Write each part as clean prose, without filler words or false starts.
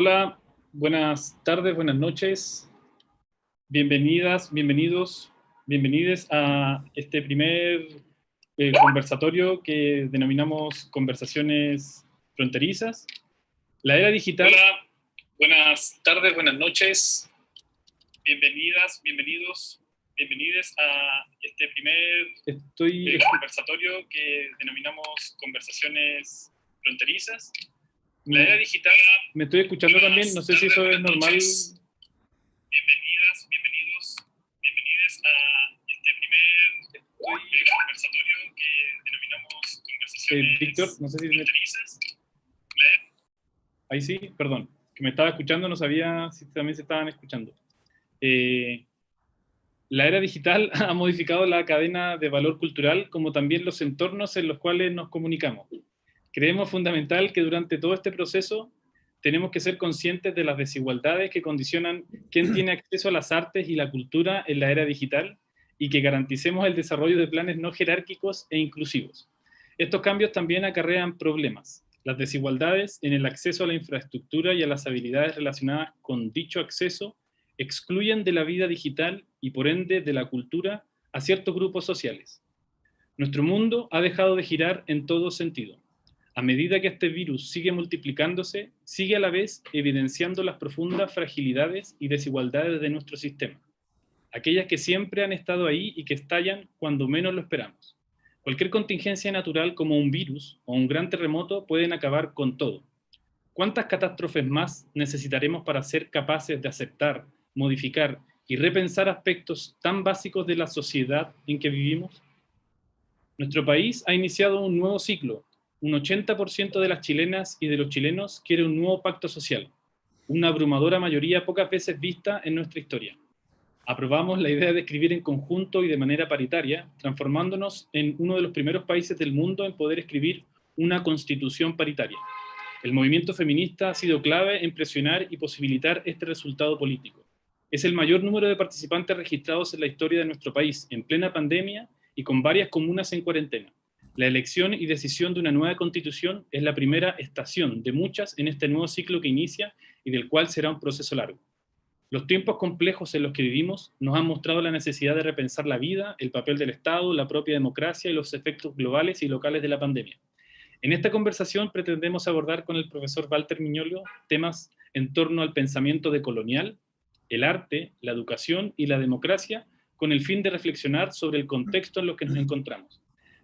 Hola, buenas tardes, buenas noches. Bienvenidas, bienvenidos, bienvenides a este primer conversatorio que denominamos Conversaciones Fronterizas. La era digital. Hola, buenas tardes, buenas noches. Bienvenidas, bienvenidos, bienvenides a este primer conversatorio que denominamos Conversaciones Fronterizas. La era digital. Me estoy escuchando también, no sé si eso es normal. Bienvenidas, bienvenidos, bienvenides a este primer conversatorio que denominamos Conversaciones Víctor, no sé si fronterizas. Ahí sí, perdón, que me estaba escuchando, no sabía si también se estaban escuchando. La era digital ha modificado la cadena de valor cultural, como también los entornos en los cuales nos comunicamos. Creemos fundamental que durante todo este proceso tenemos que ser conscientes de las desigualdades que condicionan quién tiene acceso a las artes y la cultura en la era digital y que garanticemos el desarrollo de planes no jerárquicos e inclusivos. Estos cambios también acarrean problemas. Las desigualdades en el acceso a la infraestructura y a las habilidades relacionadas con dicho acceso excluyen de la vida digital y por ende de la cultura a ciertos grupos sociales. Nuestro mundo ha dejado de girar en todo sentido. A medida que este virus sigue multiplicándose, sigue a la vez evidenciando las profundas fragilidades y desigualdades de nuestro sistema, aquellas que siempre han estado ahí y que estallan cuando menos lo esperamos. Cualquier contingencia natural como un virus o un gran terremoto pueden acabar con todo. ¿Cuántas catástrofes más necesitaremos para ser capaces de aceptar, modificar y repensar aspectos tan básicos de la sociedad en que vivimos? Nuestro país ha iniciado un nuevo ciclo. Un 80% de las chilenas y de los chilenos quiere un nuevo pacto social, una abrumadora mayoría pocas veces vista en nuestra historia. Aprobamos la idea de escribir en conjunto y de manera paritaria, transformándonos en uno de los primeros países del mundo en poder escribir una constitución paritaria. El movimiento feminista ha sido clave en presionar y posibilitar este resultado político. Es el mayor número de participantes registrados en la historia de nuestro país, en plena pandemia y con varias comunas en cuarentena. La elección y decisión de una nueva constitución es la primera estación de muchas en este nuevo ciclo que inicia y del cual será un proceso largo. Los tiempos complejos en los que vivimos nos han mostrado la necesidad de repensar la vida, el papel del Estado, la propia democracia y los efectos globales y locales de la pandemia. En esta conversación pretendemos abordar con el profesor Walter Miñolo temas en torno al pensamiento decolonial, el arte, la educación y la democracia, con el fin de reflexionar sobre el contexto en el que nos encontramos.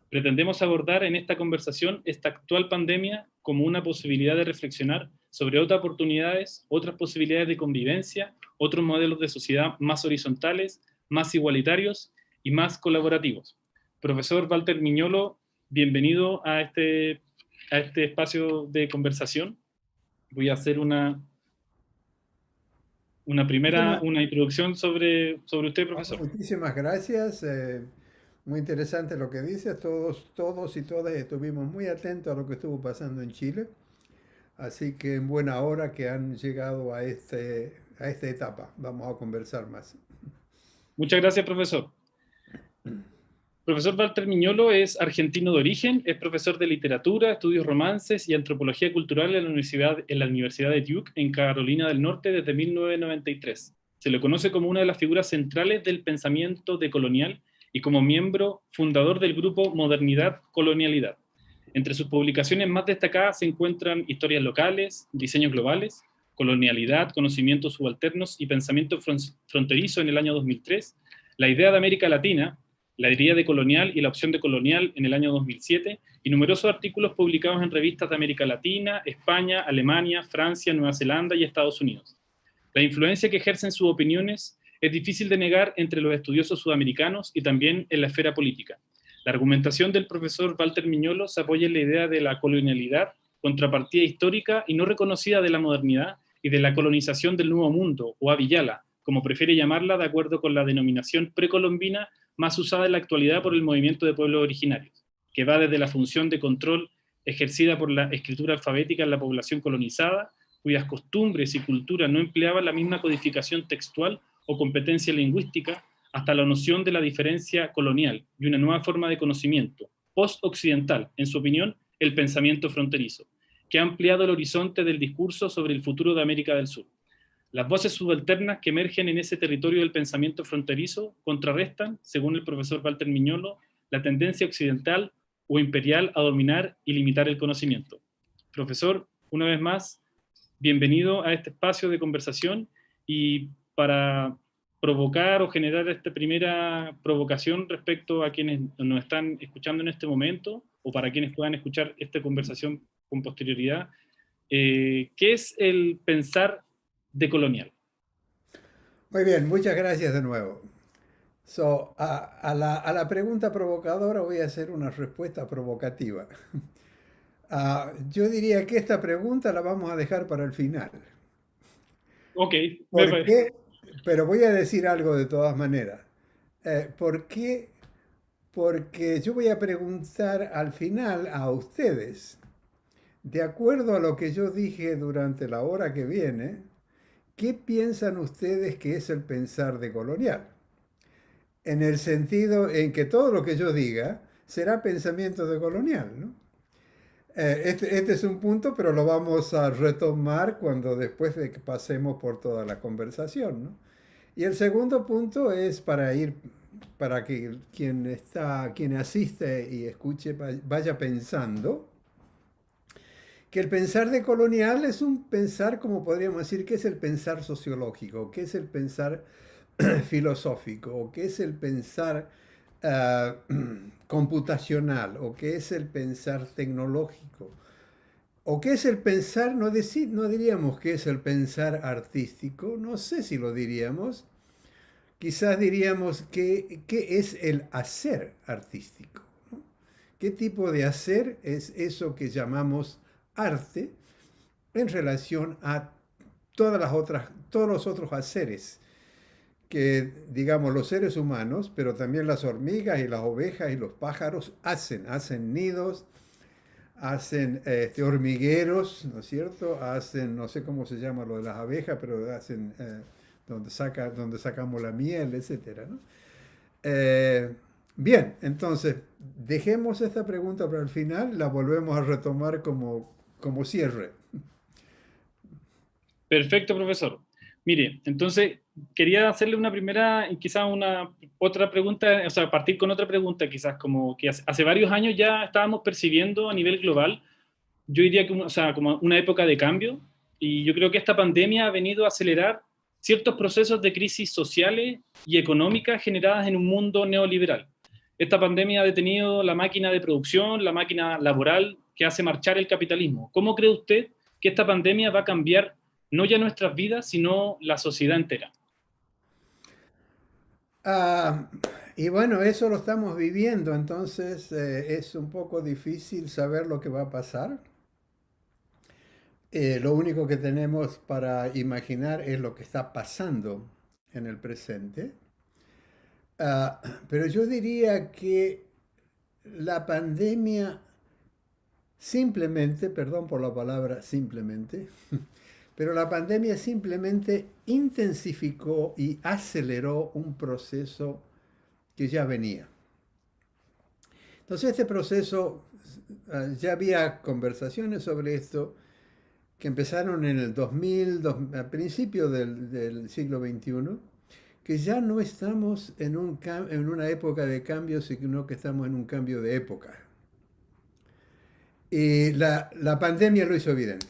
Pretendemos abordar en esta conversación esta actual pandemia como una posibilidad de reflexionar sobre otras oportunidades, otras posibilidades de convivencia, otros modelos de sociedad más horizontales, más igualitarios y más colaborativos. Profesor Walter Miñolo, bienvenido a este espacio de conversación. Voy a hacer una introducción sobre usted, profesor. Muchísimas gracias. Muy interesante lo que dices. Todos y todas estuvimos muy atentos a lo que estuvo pasando en Chile. Así que en buena hora que han llegado a esta etapa. Vamos a conversar más. Muchas gracias, profesor. Profesor Walter Miñolo es argentino de origen, es profesor de literatura, estudios romances y antropología cultural en la Universidad de Duke, en Carolina del Norte, desde 1993. Se le conoce como una de las figuras centrales del pensamiento decolonial y como miembro fundador del grupo Modernidad Colonialidad. Entre sus publicaciones más destacadas se encuentran Historias locales, Diseños globales, Colonialidad, Conocimientos subalternos y Pensamiento fronterizo en el año 2003, La idea de América Latina, La idea de colonial y la opción de colonial en el año 2007, y numerosos artículos publicados en revistas de América Latina, España, Alemania, Francia, Nueva Zelanda y Estados Unidos. La influencia que ejercen sus opiniones es difícil de negar entre los estudiosos sudamericanos y también en la esfera política. La argumentación del profesor Walter Miñolo se apoya en la idea de la colonialidad, contrapartida histórica y no reconocida de la modernidad y de la colonización del Nuevo Mundo, o Avillala, como prefiere llamarla de acuerdo con la denominación precolombina más usada en la actualidad por el movimiento de pueblos originarios, que va desde la función de control ejercida por la escritura alfabética en la población colonizada, cuyas costumbres y cultura no empleaban la misma codificación textual o competencia lingüística, hasta la noción de la diferencia colonial y una nueva forma de conocimiento, post-occidental, en su opinión, el pensamiento fronterizo. que ha ampliado el horizonte del discurso sobre el futuro de América del Sur. Las voces subalternas que emergen en ese territorio del pensamiento fronterizo contrarrestan, según el profesor Walter Miñolo, la tendencia occidental o imperial a dominar y limitar el conocimiento. Profesor, una vez más, bienvenido a este espacio de conversación, y para provocar o generar esta primera provocación respecto a quienes nos están escuchando en este momento, o para quienes puedan escuchar esta conversación con posterioridad, ¿qué es el pensar decolonial? Muy bien, muchas gracias de nuevo. A la pregunta provocadora voy a hacer una respuesta provocativa. Yo diría que esta pregunta la vamos a dejar para el final. Ok, me ¿Por parece. qué? Pero voy a decir algo de todas maneras. ¿Por qué? Porque yo voy a preguntar al final a ustedes, de acuerdo a lo que yo dije durante la hora que viene, ¿qué piensan ustedes que es el pensar decolonial? En el sentido en que todo lo que yo diga será pensamiento decolonial, ¿no? Este es un punto, pero lo vamos a retomar cuando después de que pasemos por toda la conversación, ¿no? Y el segundo punto es para que quien asiste y escuche vaya pensando que el pensar decolonial es un pensar, como podríamos decir, que es el pensar sociológico, que es el pensar filosófico, o que es el pensar ah, computacional, o que es el pensar tecnológico, o que es el pensar, no diríamos que es el pensar artístico, no sé si lo diríamos, quizás diríamos que es el hacer artístico, ¿no? ¿Qué tipo de hacer es eso que llamamos arte en relación a todos los otros haceres que, digamos, los seres humanos, pero también las hormigas y las ovejas y los pájaros hacen nidos, hacen hormigueros, ¿no es cierto? Hacen, no sé cómo se llama lo de las abejas, pero hacen donde sacamos la miel, etcétera, ¿no? Eh, Bien, entonces, dejemos esta pregunta para el final, la volvemos a retomar como cierre. Perfecto, profesor. Mire, entonces quería hacerle una primera, y quizás una otra pregunta, o sea, partir con otra pregunta, quizás como que hace varios años ya estábamos percibiendo a nivel global, yo diría que, o sea, como una época de cambio, y yo creo que esta pandemia ha venido a acelerar ciertos procesos de crisis sociales y económicas generadas en un mundo neoliberal. Esta pandemia ha detenido la máquina de producción, la máquina laboral que hace marchar el capitalismo. ¿Cómo cree usted que esta pandemia va a cambiar no ya nuestras vidas, sino la sociedad entera? Ah, y bueno, eso lo estamos viviendo, entonces es un poco difícil saber lo que va a pasar. Lo único que tenemos para imaginar es lo que está pasando en el presente. Ah, pero yo diría que la pandemia simplemente, perdón por la palabra simplemente, pero la pandemia simplemente intensificó y aceleró un proceso que ya venía. Entonces este proceso, ya había conversaciones sobre esto que empezaron en el 2000, a principios del siglo XXI, que ya no estamos en una época de cambio, sino que estamos en un cambio de época. Y la pandemia lo hizo evidente.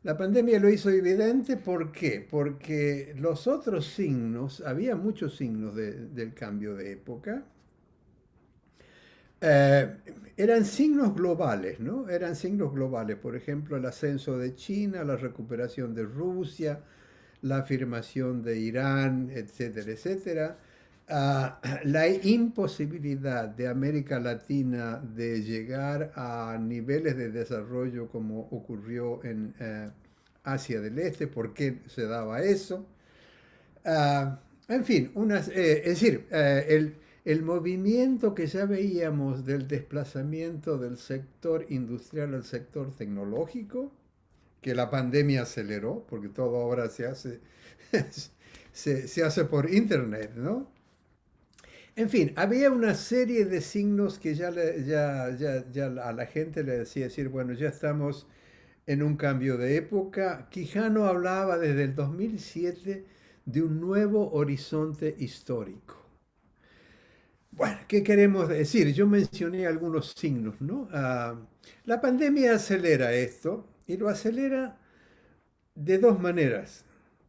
La pandemia lo hizo evidente, ¿por qué? Porque los otros signos, había muchos signos del cambio de época, eh, eran signos globales, ¿no? Eran signos globales, por ejemplo, el ascenso de China, la recuperación de Rusia, la afirmación de Irán, etcétera, etcétera. La imposibilidad de América Latina de llegar a niveles de desarrollo como ocurrió en Asia del Este, ¿por qué se daba eso? En fin, es decir, el movimiento que ya veíamos del desplazamiento del sector industrial al sector tecnológico, que la pandemia aceleró, porque todo ahora se hace, se hace por internet, ¿no? En fin, había una serie de signos que ya a la gente le decía decir, bueno, ya estamos en un cambio de época. Quijano hablaba desde el 2007 de un nuevo horizonte histórico. Bueno, ¿qué queremos decir? Yo mencioné algunos signos, ¿no? La pandemia acelera esto y lo acelera de dos maneras.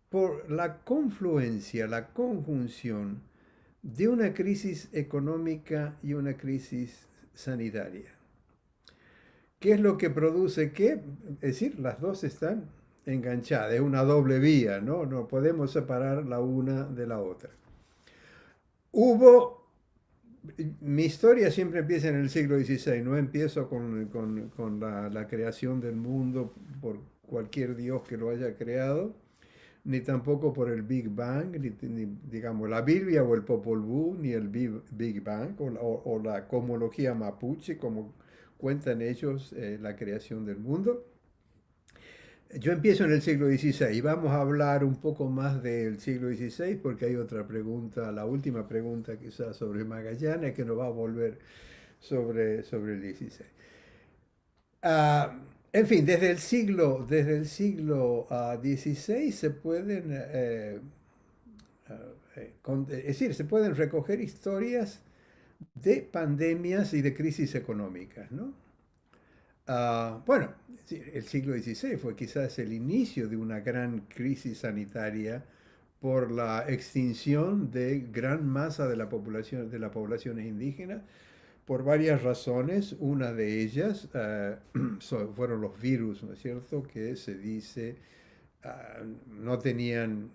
Por la confluencia, la conjunción de una crisis económica y una crisis sanitaria. ¿Qué es lo que produce qué? Es decir, las dos están enganchadas, es una doble vía, ¿no? No podemos separar la una de la otra. Hubo, mi historia siempre empieza en el siglo XVI, no empiezo con la creación del mundo por cualquier dios que lo haya creado, ni tampoco por el Big Bang, digamos la Biblia o el Popol Vuh, ni el Big Bang o la cosmología mapuche, como cuentan ellos la creación del mundo. Yo empiezo en el siglo XVI. Vamos a hablar un poco más del siglo XVI porque hay otra pregunta, la última pregunta quizás sobre Magallanes que nos va a volver sobre el XVI. Ah, en fin, desde el siglo XVI se pueden, es decir, se pueden recoger historias de pandemias y de crisis económicas, ¿no? Bueno, sí, el siglo XVI fue quizás el inicio de una gran crisis sanitaria por la extinción de gran masa de la población indígena por varias razones. Una de ellas fueron los virus, ¿no es cierto?, que se dice no tenían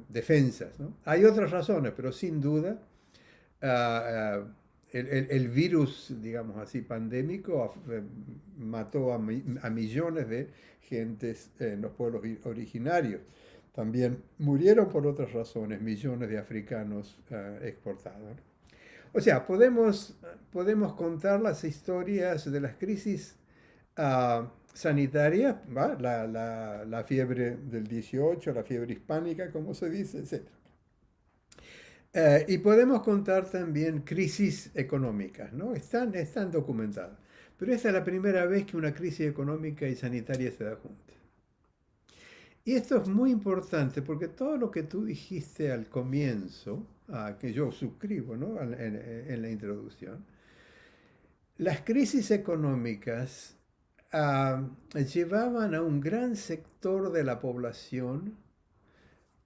defensas, ¿no? Hay otras razones, pero sin duda ah, el virus, digamos así, pandémico mató a millones de gentes en los pueblos originarios. También murieron por otras razones millones de africanos exportados. O sea, podemos contar las historias de las crisis sanitarias, ¿va? La fiebre del 18, la fiebre hispánica, como se dice, etc. Y podemos contar también crisis económicas, ¿no? Están documentadas. Pero esta es la primera vez que una crisis económica y sanitaria se da juntas. Y esto es muy importante porque todo lo que tú dijiste al comienzo, que yo suscribo, ¿no?, en la introducción, las crisis económicas llevaban a un gran sector de la población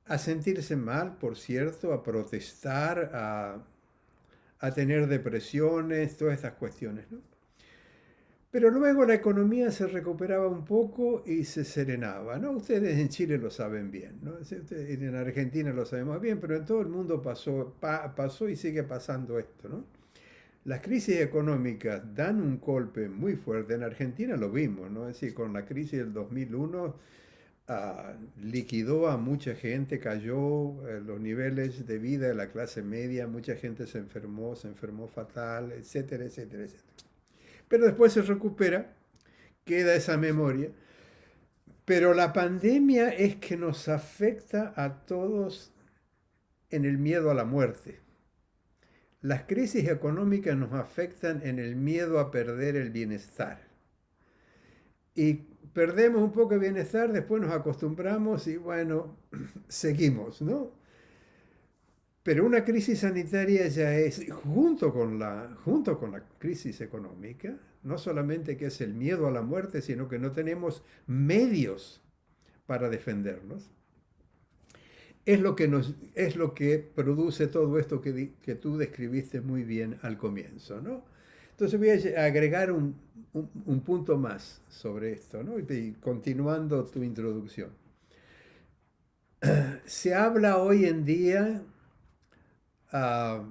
a sentirse mal, por cierto, a protestar, a tener depresiones, todas estas cuestiones, ¿no? Pero luego la economía se recuperaba un poco y se serenaba, ¿no? Ustedes en Chile lo saben bien, ¿no? En Argentina lo sabemos bien, pero en todo el mundo pasó y sigue pasando esto, ¿no? Las crisis económicas dan un golpe muy fuerte. En Argentina lo vimos, ¿no? Es decir, con la crisis del 2001 liquidó a mucha gente, cayó los niveles de vida de la clase media, mucha gente se enfermó fatal, etcétera, etcétera, etcétera. Pero después se recupera, queda esa memoria. Pero la pandemia es que nos afecta a todos en el miedo a la muerte. Las crisis económicas nos afectan en el miedo a perder el bienestar. Y perdemos un poco de bienestar, después nos acostumbramos y bueno, seguimos, ¿no? Pero una crisis sanitaria ya es, junto con la crisis económica, no solamente que es el miedo a la muerte, sino que no tenemos medios para defendernos. Es lo que produce todo esto que tú describiste muy bien al comienzo, ¿no? Entonces voy a agregar un punto más sobre esto, ¿no? Y continuando tu introducción. Se habla hoy en día ah,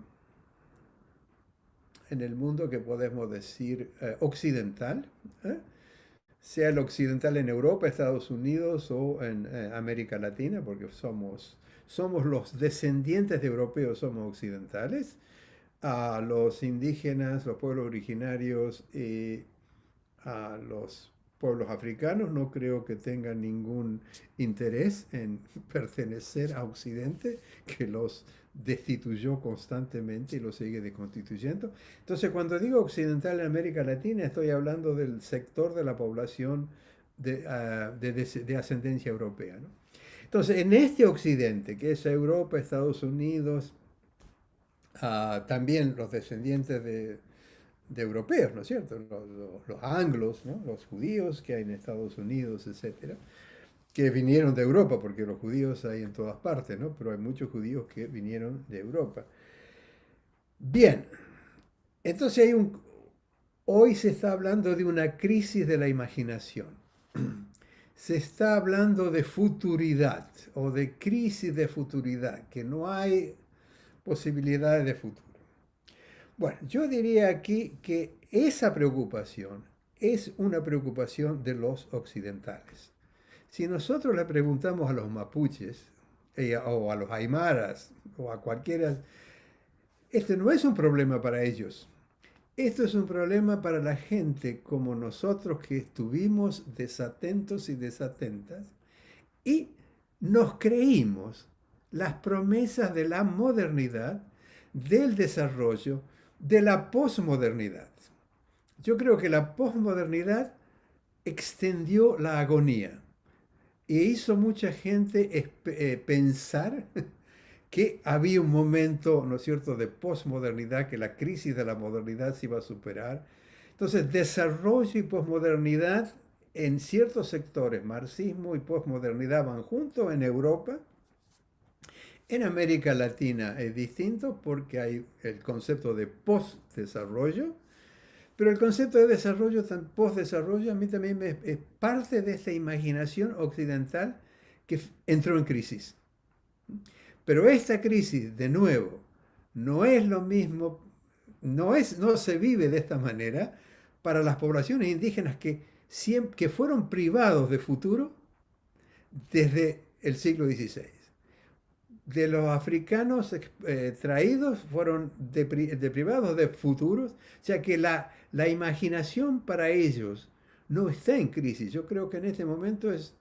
en el mundo que podemos decir occidental, ¿eh? Sea el occidental en Europa, Estados Unidos o en América Latina, porque somos los descendientes de europeos, somos occidentales, a los indígenas, los pueblos originarios y a los pueblos africanos no creo que tengan ningún interés en pertenecer a Occidente, que los destituyó constantemente y lo sigue deconstituyendo. Entonces, cuando digo occidental en América Latina, estoy hablando del sector de la población de ascendencia europea, ¿no? Entonces, en este occidente, que es Europa, Estados Unidos, también los descendientes de europeos, ¿no es cierto? Los anglos, ¿no? Los judíos que hay en Estados Unidos, etcétera, que vinieron de Europa, porque los judíos hay en todas partes, ¿no? Pero hay muchos judíos que vinieron de Europa. Bien, entonces hoy se está hablando de una crisis de la imaginación. Se está hablando de futuridad o de crisis de futuridad, que no hay posibilidades de futuro. Bueno, yo diría aquí que esa preocupación es una preocupación de los occidentales. Si nosotros le preguntamos a los mapuches o a los aymaras o a cualquiera, este no es un problema para ellos. Esto es un problema para la gente como nosotros que estuvimos desatentos y desatentas y nos creímos las promesas de la modernidad, del desarrollo, de la posmodernidad. Yo creo que la posmodernidad extendió la agonía e hizo mucha gente pensar que había un momento, ¿no es cierto?, de posmodernidad, que la crisis de la modernidad se iba a superar. Entonces, desarrollo y posmodernidad en ciertos sectores, marxismo y posmodernidad van juntos en Europa. En América Latina es distinto porque hay el concepto de postdesarrollo, pero el concepto de desarrollo, postdesarrollo, a mí también es parte de esta imaginación occidental que entró en crisis. Pero esta crisis, de nuevo, no es lo mismo, no se vive de esta manera para las poblaciones indígenas que fueron privados de futuro desde el siglo XVI. De los africanos traídos fueron deprivados de futuros, o sea que la imaginación para ellos no está en crisis. Yo creo que en este momento es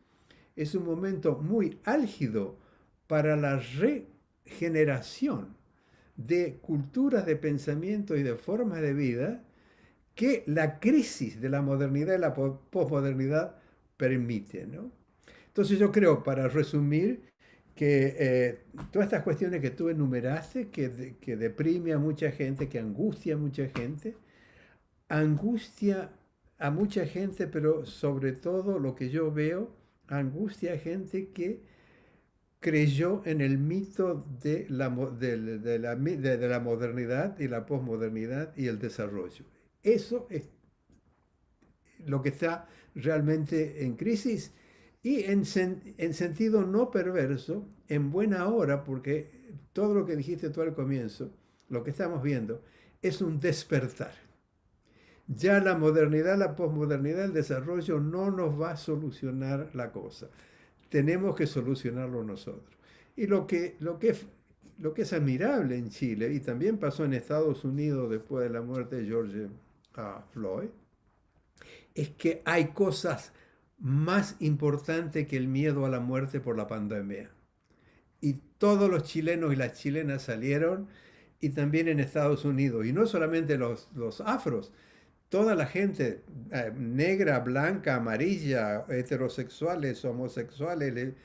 un momento muy álgido para la regeneración de culturas de pensamiento y de formas de vida que la crisis de la modernidad y la posmodernidad permite, ¿no? Entonces yo creo, para resumir, que todas estas cuestiones que tú enumeraste, que deprime a mucha gente, que angustia a mucha gente, pero sobre todo lo que yo veo, angustia a gente que creyó en el mito de la modernidad y la posmodernidad y el desarrollo. Eso es lo que está realmente en crisis y en sentido no perverso, en buena hora, porque todo lo que dijiste tú al comienzo, lo que estamos viendo, es un despertar. Ya la modernidad, la posmodernidad, el desarrollo no nos va a solucionar la cosa. Tenemos que solucionarlo nosotros. Y lo que es admirable en Chile, y también pasó en Estados Unidos después de la muerte de George Floyd, es que hay cosas más importantes que el miedo a la muerte por la pandemia. Y todos los chilenos y las chilenas salieron, y también en Estados Unidos. Y no solamente los afros, toda la gente negra, blanca, amarilla, heterosexuales, homosexuales,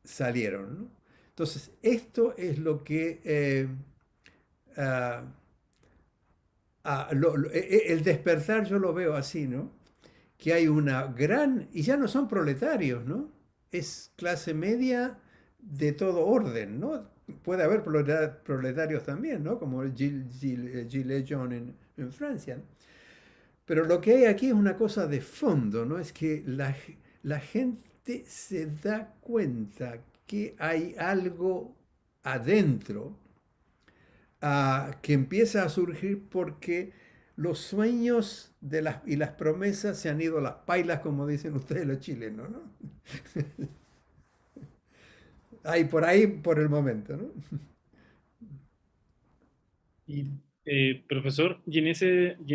salieron, ¿no? Entonces, esto es lo que ah, el despertar yo lo veo así, ¿no? Que hay una gran, y ya no son proletarios, ¿no? Es clase media de todo orden, ¿no? Puede haber proletarios también, ¿no? Como Gilles John en Francia, ¿no? Pero lo que hay aquí es una cosa de fondo, ¿no? Es que la gente se da cuenta que hay algo adentro que empieza a surgir porque los sueños y las promesas se han ido a las pailas, como dicen ustedes los chilenos, ¿no? Ahí por el momento, ¿no? Y, profesor, y en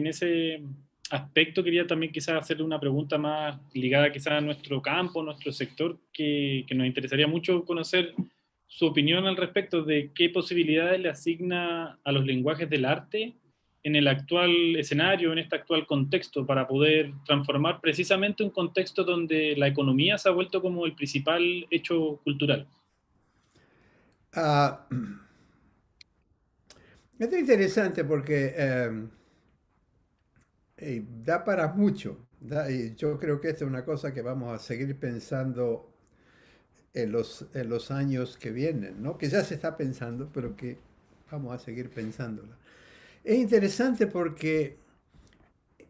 ese aspecto quería también quizás hacerle una pregunta más ligada quizás a nuestro campo, nuestro sector, que nos interesaría mucho conocer su opinión al respecto de qué posibilidades le asigna a los lenguajes del arte en el actual escenario, en este actual contexto, para poder transformar precisamente un contexto donde la economía se ha vuelto como el principal hecho cultural. Ah, esto es interesante porque da para mucho. Y yo creo que esta es una cosa que vamos a seguir pensando en los años que vienen, ¿no? Que ya se está pensando, pero que vamos a seguir pensándola. Es interesante porque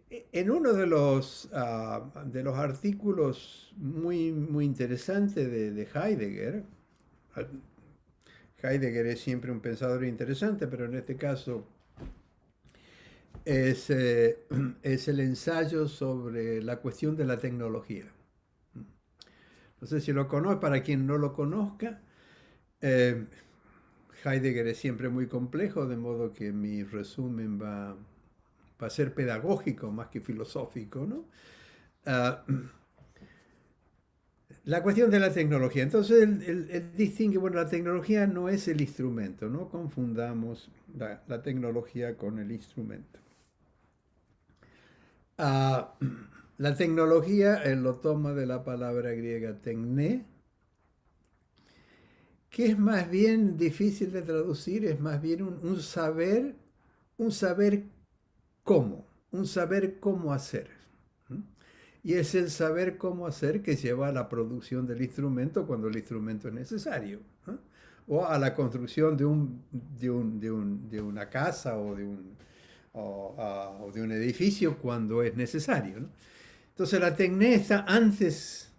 en uno de los artículos muy interesantes de Heidegger, Heidegger es siempre un pensador interesante, pero en este caso es, es el ensayo sobre la cuestión de la tecnología. No sé si lo conoce, para quien no lo conozca, eh, Heidegger es siempre muy complejo, de modo que mi resumen va a ser pedagógico más que filosófico, ¿no? Ah, la cuestión de la tecnología. Entonces él distingue, bueno, la tecnología no es el instrumento, no confundamos la tecnología con el instrumento. Ah, la tecnología, él lo toma de la palabra griega tecné, que es más bien difícil de traducir, es más bien un saber cómo, un saber cómo hacer. Y es el saber cómo hacer que lleva a la producción del instrumento cuando el instrumento es necesario, ¿no? O a la construcción de una casa o de un edificio cuando es necesario, ¿no? Entonces la tecné está antes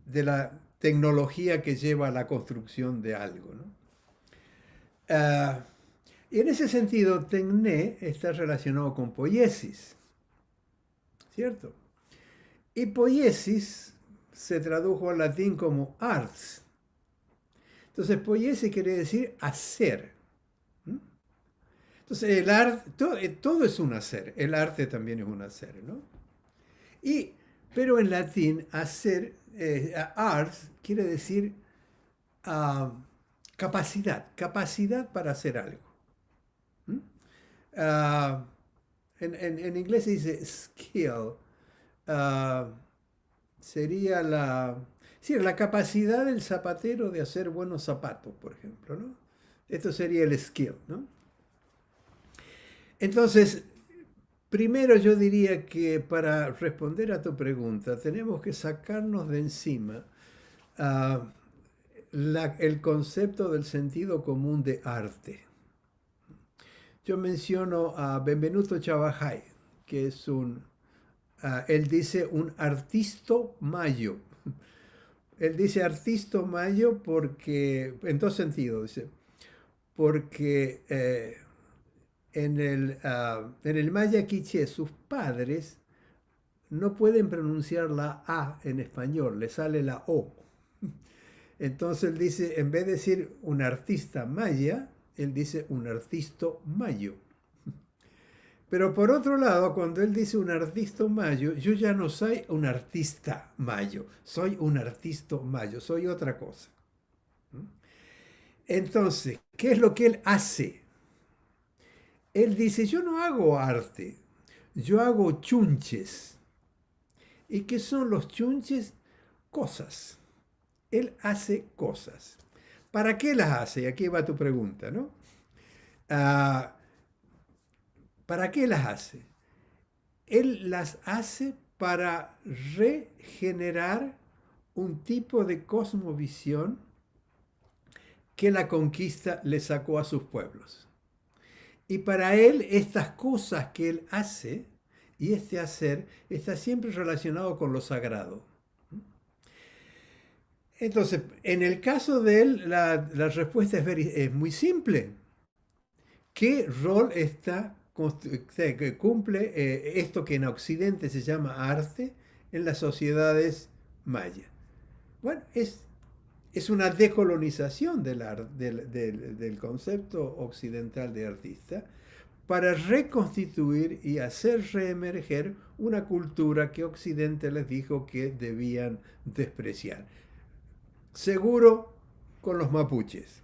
de la tecnología que lleva a la construcción de algo, ¿no? Ah, y en ese sentido, tecné está relacionado con poiesis, ¿cierto? Y poiesis se tradujo al latín como arts. Entonces, poiesis quiere decir hacer. Entonces, el arte, todo es un hacer. El arte también es un hacer, ¿no? Y, pero en latín, hacer, arts, quiere decir uh, capacidad para hacer algo. Uh, en inglés se dice skill. Uh, sería sí, la capacidad del zapatero de hacer buenos zapatos, por ejemplo, ¿no? Esto sería el skill, ¿no? Entonces, primero yo diría que para responder a tu pregunta tenemos que sacarnos de encima uh, el concepto del sentido común de arte. Yo menciono a Benvenuto Cavajay, que es él dice un artisto mayo. Él dice artisto mayo porque, en dos sentidos, dice, porque en el maya quiché sus padres no pueden pronunciar la A en español, le sale la O. Entonces él dice, en vez de decir un artista maya, él dice un artisto mayo. Pero por otro lado, cuando él dice un artista mayo, yo ya no soy un artista mayo, soy un artista mayo, soy otra cosa. Entonces, ¿qué es lo que él hace? Él dice, yo no hago arte, yo hago chunches. ¿Y qué son los chunches? Cosas. Él hace cosas. ¿Para qué las hace? Y aquí va tu pregunta, ¿no? Ah, ¿para qué las hace? Él las hace para regenerar un tipo de cosmovisión que la conquista le sacó a sus pueblos. Y para él estas cosas que él hace y este hacer está siempre relacionado con lo sagrado. Entonces, en el caso de él, la respuesta es muy simple. ¿Qué rol que cumple esto que en Occidente se llama arte en las sociedades mayas? Bueno, es una decolonización del concepto occidental de artista para reconstituir y hacer reemerger una cultura que Occidente les dijo que debían despreciar. Seguro con los mapuches.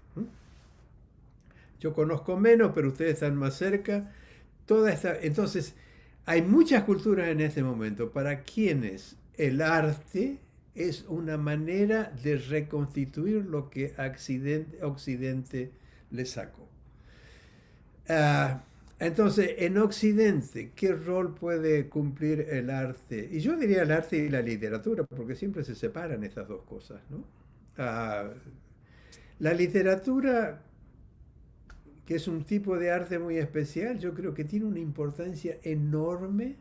Yo conozco menos, pero ustedes están más cerca. Entonces, hay muchas culturas en este momento para quienes el arte es una manera de reconstituir lo que Occidente le sacó. Ah, entonces, en Occidente, ¿qué rol puede cumplir el arte? Y yo diría el arte y la literatura, porque siempre se separan estas dos cosas, ¿no? Ah, la literatura, que es un tipo de arte muy especial, yo creo que tiene una importancia enorme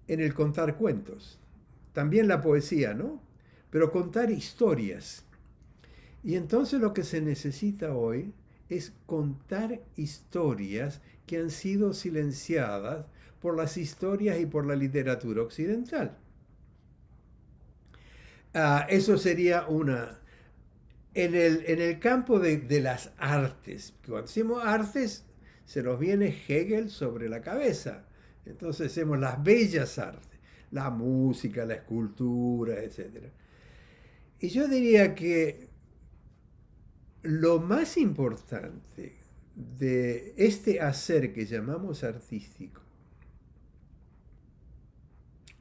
en el contar cuentos. También la poesía, ¿no? Pero contar historias. Y entonces lo que se necesita hoy es contar historias que han sido silenciadas por las historias y por la literatura occidental. Eso sería una. En el campo de las artes, cuando decimos artes, se nos viene Hegel sobre la cabeza. Entonces hacemos las bellas artes, la música, la escultura, etc. Y yo diría que lo más importante de este hacer que llamamos artístico,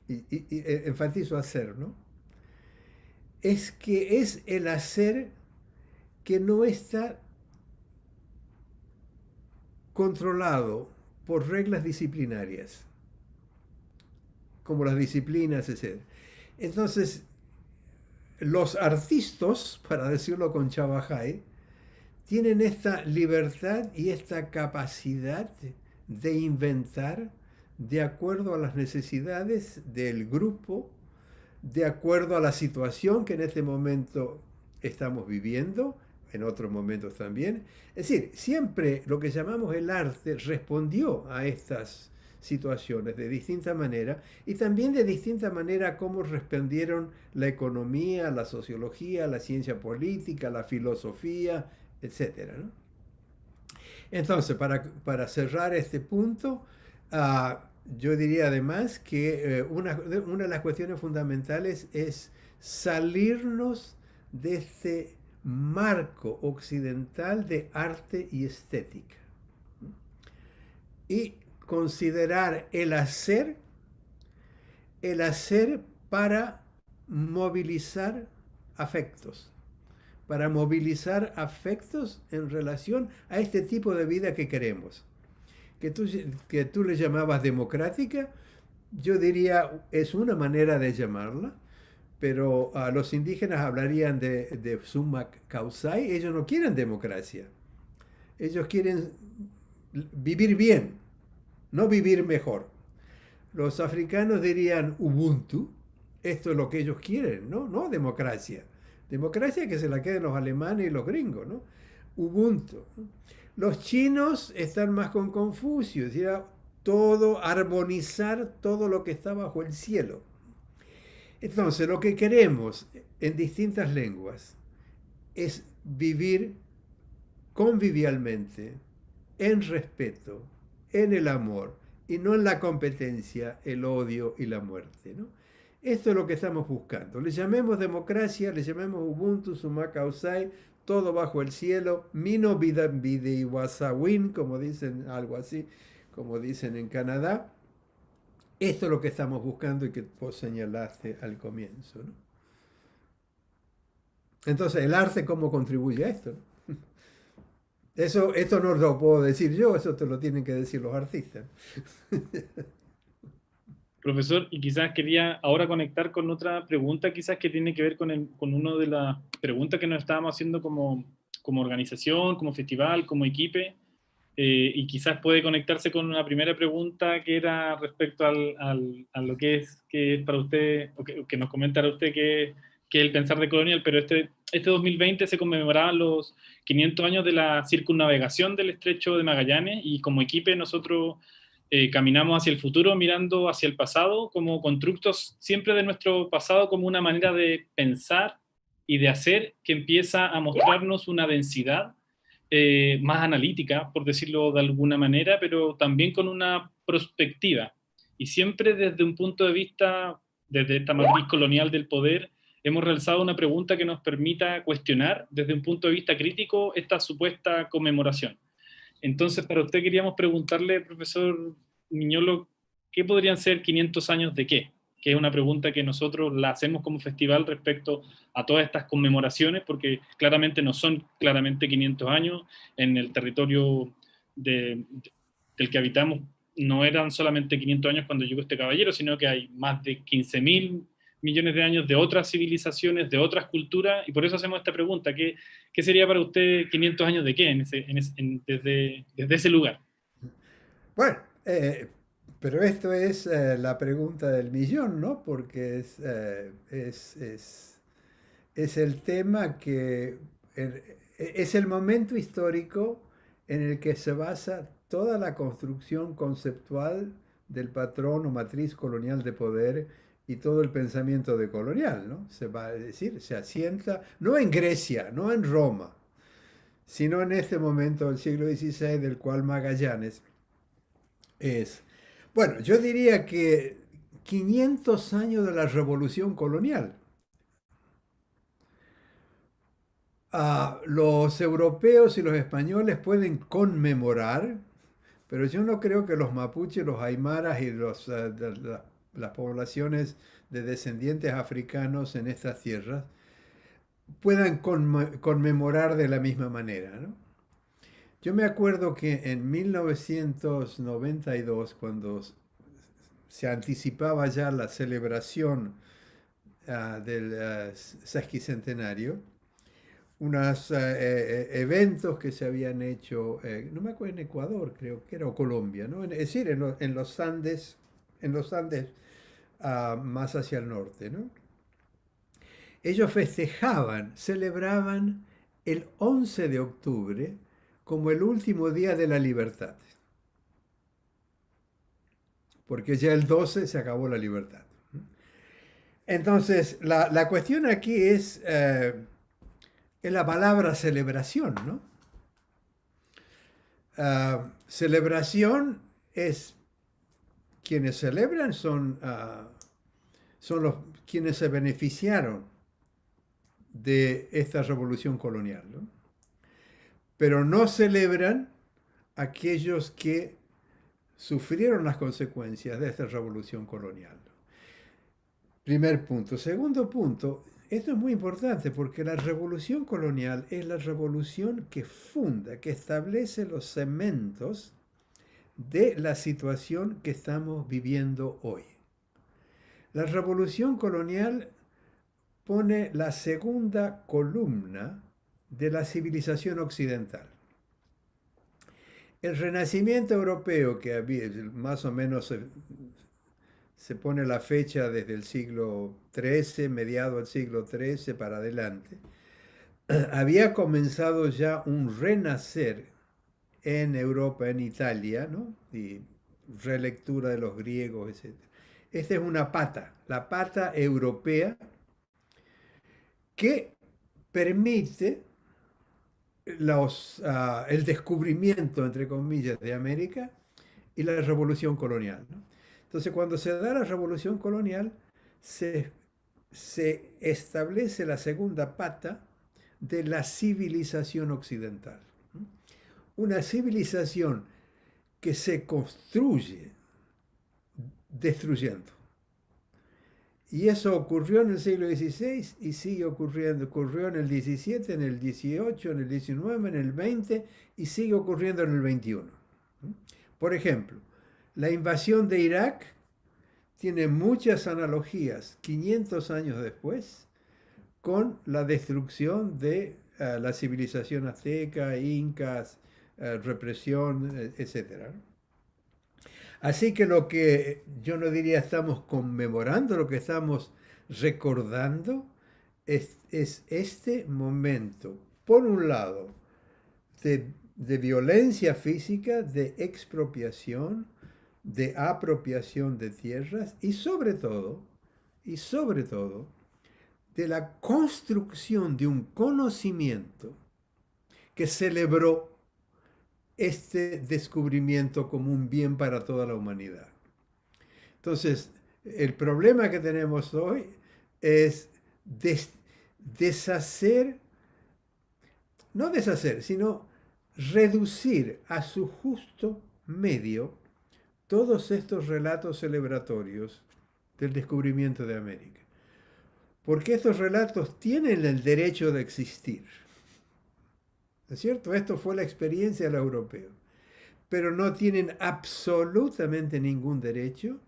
y enfatizo hacer, ¿no? Es que es el hacer que no está controlado por reglas disciplinarias, como las disciplinas, etc. Entonces, los artistas, para decirlo con Chabajay, tienen esta libertad y esta capacidad de inventar de acuerdo a las necesidades del grupo, de acuerdo a la situación que en este momento estamos viviendo, en otros momentos también. Es decir, siempre lo que llamamos el arte respondió a estas situaciones de distinta manera y también de distinta manera cómo respondieron la economía, la sociología, la ciencia política, la filosofía, etcétera, ¿no? Entonces, para cerrar este punto, yo diría además que una de las cuestiones fundamentales es salirnos de este marco occidental de arte y estética y considerar el hacer para movilizar afectos, para movilizar afectos en relación a este tipo de vida que queremos. Que tú le llamabas democrática, yo diría es una manera de llamarla, pero los indígenas hablarían de summa causai, ellos no quieren democracia, ellos quieren vivir bien, no vivir mejor. Los africanos dirían Ubuntu, esto es lo que ellos quieren, ¿no? No democracia. Democracia que se la queden los alemanes y los gringos, ¿no? Ubuntu. Los chinos están más con Confucio, decía todo, armonizar todo lo que está bajo el cielo. Entonces, lo que queremos en distintas lenguas es vivir convivialmente, en respeto, en el amor, y no en la competencia, el odio y la muerte, ¿no? Esto es lo que estamos buscando. Le llamemos democracia, le llamemos Ubuntu, Sumaka Osai, todo bajo el cielo, Mino Bideiwasawin, como dicen, algo así, como dicen en Canadá. Esto es lo que estamos buscando y que vos señalaste al comienzo, ¿no? Entonces, ¿el arte cómo contribuye a esto? Esto no lo puedo decir yo, eso te lo tienen que decir los artistas. Profesor, y quizás quería ahora conectar con otra pregunta, quizás que tiene que ver con una de las preguntas que nos estábamos haciendo como organización, como festival, como equipo, y quizás puede conectarse con una primera pregunta que era respecto a lo que es para usted, o que nos comentara usted que es el pensar de colonial, pero este 2020 se conmemoraban los 500 años de la circunnavegación del Estrecho de Magallanes, y como equipo nosotros caminamos hacia el futuro mirando hacia el pasado como constructos siempre de nuestro pasado, como una manera de pensar y de hacer que empieza a mostrarnos una densidad más analítica, por decirlo de alguna manera, pero también con una perspectiva. Y siempre desde un punto de vista, desde esta matriz colonial del poder, hemos realizado una pregunta que nos permita cuestionar desde un punto de vista crítico esta supuesta conmemoración. Entonces, para usted queríamos preguntarle, profesor Miñolo, ¿qué podrían ser 500 años de qué? Que es una pregunta que nosotros la hacemos como festival respecto a todas estas conmemoraciones, porque claramente no son claramente 500 años en el territorio del que habitamos. No eran solamente 500 años cuando llegó este caballero, sino que hay más de 15.000 millones de años de otras civilizaciones, de otras culturas, y por eso hacemos esta pregunta. ¿Qué sería para usted 500 años de qué desde ese lugar? Bueno, pero esto es la pregunta del millón, ¿no? Porque es el tema es el momento histórico en el que se basa toda la construcción conceptual del patrón o matriz colonial de poder y todo el pensamiento decolonial, ¿no? Se va a decir, se asienta, no en Grecia, no en Roma, sino en este momento del siglo XVI, del cual Magallanes es. Bueno, yo diría que 500 años de la revolución colonial. Los europeos y los españoles pueden conmemorar, pero yo no creo que los mapuches, los aymaras y las poblaciones de descendientes africanos en estas tierras puedan conmemorar de la misma manera, ¿no? Yo me acuerdo que en 1992, cuando se anticipaba ya la celebración del sesquicentenario, unos eventos que se habían hecho, no me acuerdo, en Ecuador creo que era, o Colombia, ¿no? Es decir, en los Andes más hacia el norte, ¿no? Ellos festejaban, celebraban el 11 de octubre como el último día de la libertad, porque ya el 12 se acabó la libertad. Entonces, la cuestión aquí es la palabra celebración, ¿no? Celebración es quienes celebran son los quienes se beneficiaron de esta revolución colonial, ¿no? Pero no celebran aquellos que sufrieron las consecuencias de esta revolución colonial. Primer punto. Segundo punto, esto es muy importante porque la revolución colonial es la revolución que funda, que establece los cementos de la situación que estamos viviendo hoy. La revolución colonial pone la segunda columna de la civilización occidental. El Renacimiento europeo, que había, más o menos se pone la fecha desde el siglo XIII, mediado del siglo XIII para adelante, había comenzado ya un renacer en Europa, en Italia, ¿no? Y relectura de los griegos, etc. Esta es una pata, la pata europea, que permite el descubrimiento, entre comillas, de América y la revolución colonial, ¿no? Entonces, cuando se da la revolución colonial, se, se establece la segunda pata de la civilización occidental. Una civilización que se construye destruyendo. Y eso ocurrió en el siglo XVI y sigue ocurriendo. Ocurrió en el XVII, en el XVIII, en el XIX, en el XX y sigue ocurriendo en el XXI. Por ejemplo, la invasión de Irak tiene muchas analogías 500 años después con la destrucción de la civilización azteca, incas, represión, etc. Así que lo que yo no diría estamos conmemorando, lo que estamos recordando es este momento, por un lado, de violencia física, de expropiación, de apropiación de tierras y sobre todo, de la construcción de un conocimiento que celebró este descubrimiento como un bien para toda la humanidad. Entonces, el problema que tenemos hoy es des- deshacer, no deshacer, sino reducir a su justo medio todos estos relatos celebratorios del descubrimiento de América. Porque estos relatos tienen el derecho de existir. ¿No es cierto? Esto fue la experiencia del europeo. Pero no tienen absolutamente ningún derecho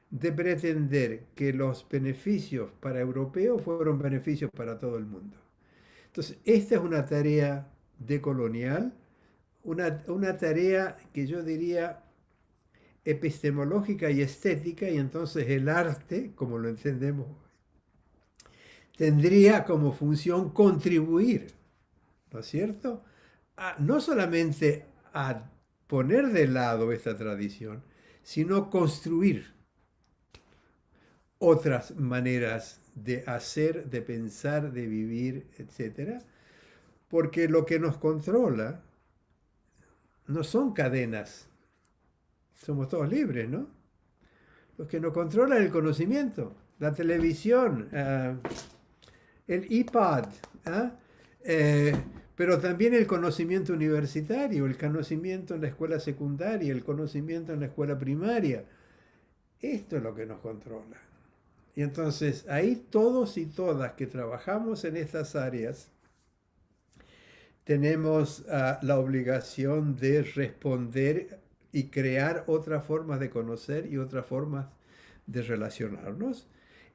de pretender que los beneficios para europeos fueron beneficios para todo el mundo. Entonces, esta es una tarea decolonial, una tarea que yo diría epistemológica y estética, y entonces el arte, como lo entendemos, tendría como función contribuir, ¿no es cierto? No solamente a poner de lado esta tradición, sino construir otras maneras de hacer, de pensar, de vivir, etcétera, porque lo que nos controla no son cadenas, somos todos libres, ¿no? Lo que nos controla es el conocimiento, la televisión, el iPad, ¿ah? Eh, pero también el conocimiento universitario, el conocimiento en la escuela secundaria, el conocimiento en la escuela primaria. Esto es lo que nos controla. Y entonces ahí todos y todas que trabajamos en estas áreas tenemos la obligación de responder y crear otras formas de conocer y otras formas de relacionarnos.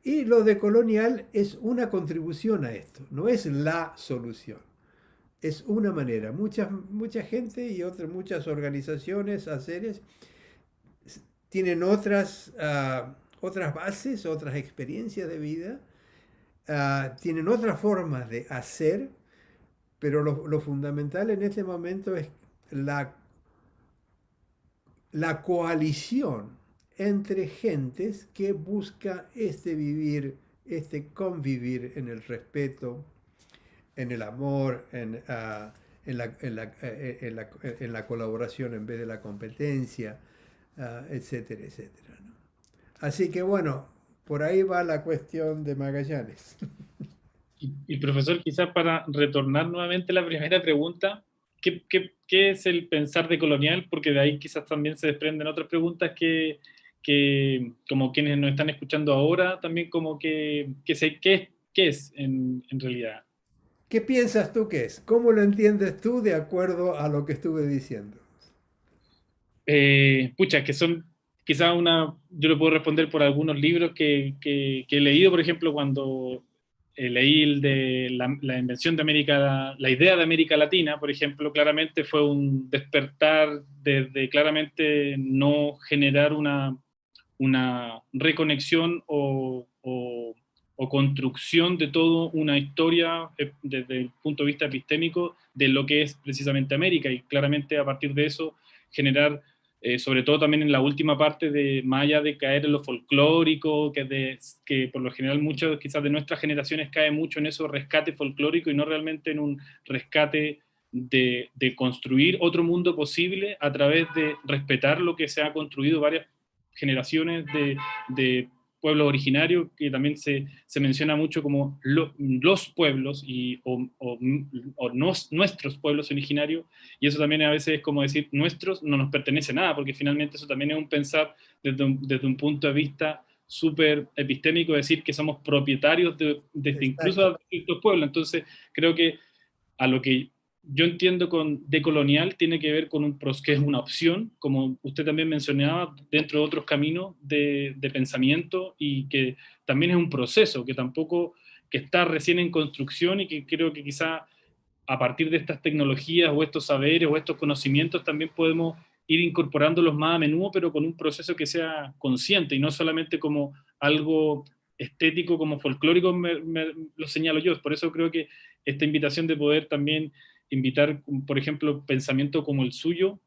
Y lo de colonial es una contribución a esto, no es la solución. Es una manera. Mucha gente y muchas organizaciones, haceres, tienen otras bases, otras experiencias de vida, tienen otras formas de hacer, pero lo fundamental en este momento es la, la coalición entre gentes que busca este vivir, este convivir en el respeto, en el amor, en la colaboración en vez de la competencia, etcétera, etcétera, ¿no? Así que bueno, por ahí va la cuestión de Magallanes. Y profesor, quizás para retornar nuevamente a la primera pregunta, ¿qué es el pensar decolonial? Porque de ahí quizás también se desprenden otras preguntas que como quienes nos están escuchando ahora, también como qué es en realidad. ¿Qué piensas tú que es? ¿Cómo lo entiendes tú de acuerdo a lo que estuve diciendo? Pucha, que son quizás yo lo puedo responder por algunos libros que he leído, por ejemplo, cuando leí el de la invención de la idea de América Latina, por ejemplo, claramente fue un despertar desde claramente no generar una reconexión o construcción de toda una historia desde el punto de vista epistémico de lo que es precisamente América, y claramente a partir de eso generar sobre todo también en la última parte de más allá de caer en lo folclórico, que por lo general muchos quizás de nuestras generaciones cae mucho en eso rescate folclórico y no realmente en un rescate de construir otro mundo posible a través de respetar lo que se ha construido varias generaciones de pueblos originarios, que también se menciona mucho como los pueblos nuestros pueblos originarios, y eso también a veces es como decir nuestros, no nos pertenece a nada, porque finalmente eso también es un pensar desde un punto de vista súper epistémico, decir que somos propietarios desde incluso Exacto. de estos pueblos. Entonces creo que a lo que yo entiendo con decolonial tiene que ver con que es una opción, como usted también mencionaba, dentro de otros caminos de pensamiento, y que también es un proceso que tampoco, que está recién en construcción, y que creo que quizá a partir de estas tecnologías o estos saberes o estos conocimientos también podemos ir incorporándolos más a menudo, pero con un proceso que sea consciente y no solamente como algo estético, como folclórico, lo señalo yo. Por eso creo que esta invitación de poder también invitar, por ejemplo, pensamiento como el suyo,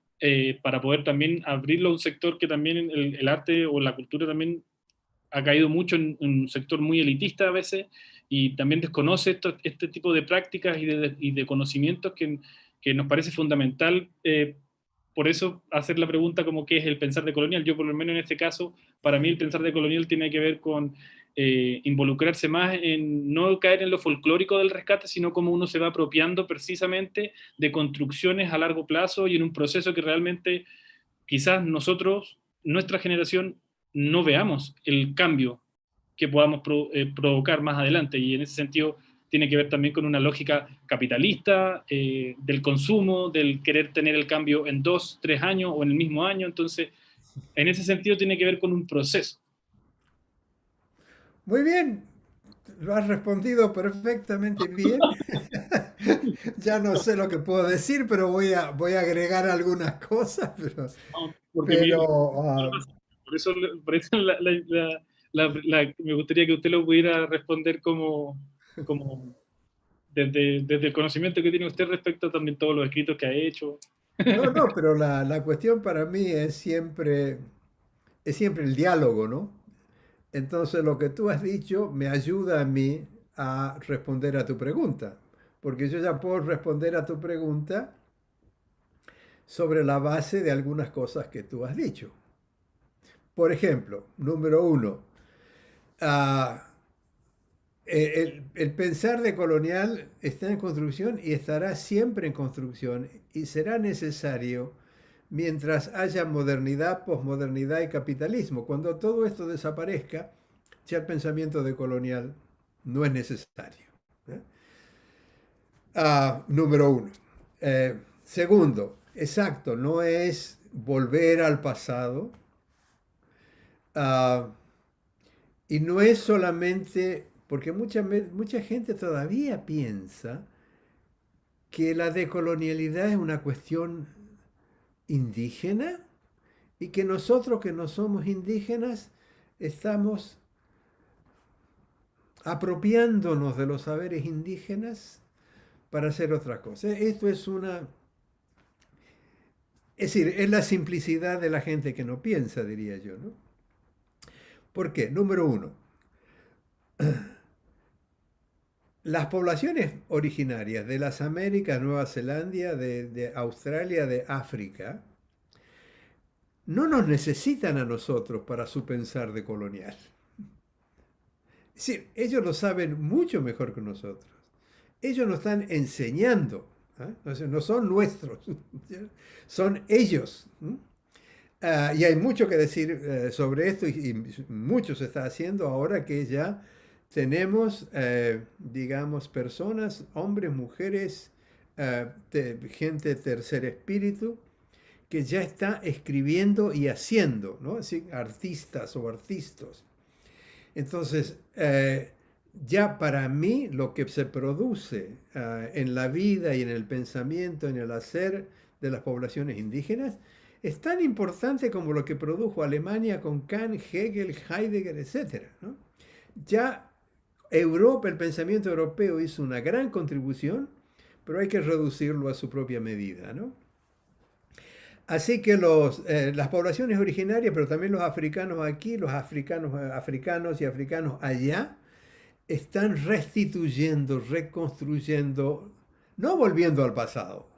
para poder también abrirlo a un sector que también el arte o la cultura también ha caído mucho en un sector muy elitista a veces, y también desconoce este tipo de prácticas y de conocimientos que nos parece fundamental. Por eso hacer la pregunta como qué es el pensar de colonial. Yo por lo menos en este caso, para mí el pensar de colonial tiene que ver con involucrarse más en no caer en lo folclórico del rescate, sino cómo uno se va apropiando precisamente de construcciones a largo plazo y en un proceso que realmente quizás nosotros, nuestra generación, no veamos el cambio que podamos provocar más adelante. Y en ese sentido tiene que ver también con una lógica capitalista, del consumo, del querer tener el cambio en 2, 3 años o en el mismo año. Entonces, en ese sentido tiene que ver con un proceso. Muy bien, lo has respondido perfectamente bien. Ya no sé lo que puedo decir, pero voy a agregar algunas cosas, ¿No? Porque pero por eso me gustaría que usted lo pudiera responder como desde el conocimiento que tiene usted respecto a también todos los escritos que ha hecho. no, no, pero la cuestión para mí es siempre el diálogo, ¿no? Entonces lo que tú has dicho me ayuda a mí a responder a tu pregunta, porque yo ya puedo responder a tu pregunta sobre la base de algunas cosas que tú has dicho. Por ejemplo, número uno, ah, el pensar de colonial está en construcción y estará siempre en construcción y será necesario mientras haya modernidad, posmodernidad y capitalismo. Cuando todo esto desaparezca, ya el pensamiento de colonial no es necesario. ¿Eh? Número uno. Segundo, exacto, no es volver al pasado, ah, y no es solamente, porque mucha gente todavía piensa que la decolonialidad es una cuestión indígena y que nosotros que no somos indígenas estamos apropiándonos de los saberes indígenas para hacer otra cosa. Esto es decir, es la simplicidad de la gente que no piensa, diría yo, ¿no? ¿Por qué? Número uno, las poblaciones originarias de las Américas, Nueva Zelanda, de Australia, de África, no nos necesitan a nosotros para su pensar de colonial. Es decir, ellos lo saben mucho mejor que nosotros. Ellos nos están enseñando. ¿Eh? O sea, no son nuestros, son ellos. ¿Mm? Y hay mucho que decir sobre esto y mucho se está haciendo ahora que ya tenemos, digamos, personas, hombres, mujeres, gente tercer espíritu, que ya está escribiendo y haciendo, ¿no? Así, artistas o artistas. Entonces, ya para mí lo que se produce en la vida y en el pensamiento, en el hacer de las poblaciones indígenas, es tan importante como lo que produjo Alemania con Kant, Hegel, Heidegger, etc. ¿No? Ya Europa, el pensamiento europeo hizo una gran contribución, pero hay que reducirlo a su propia medida, ¿no? Así que las poblaciones originarias, pero también los africanos aquí, los africanos y africanos allá, están restituyendo, reconstruyendo, no volviendo al pasado,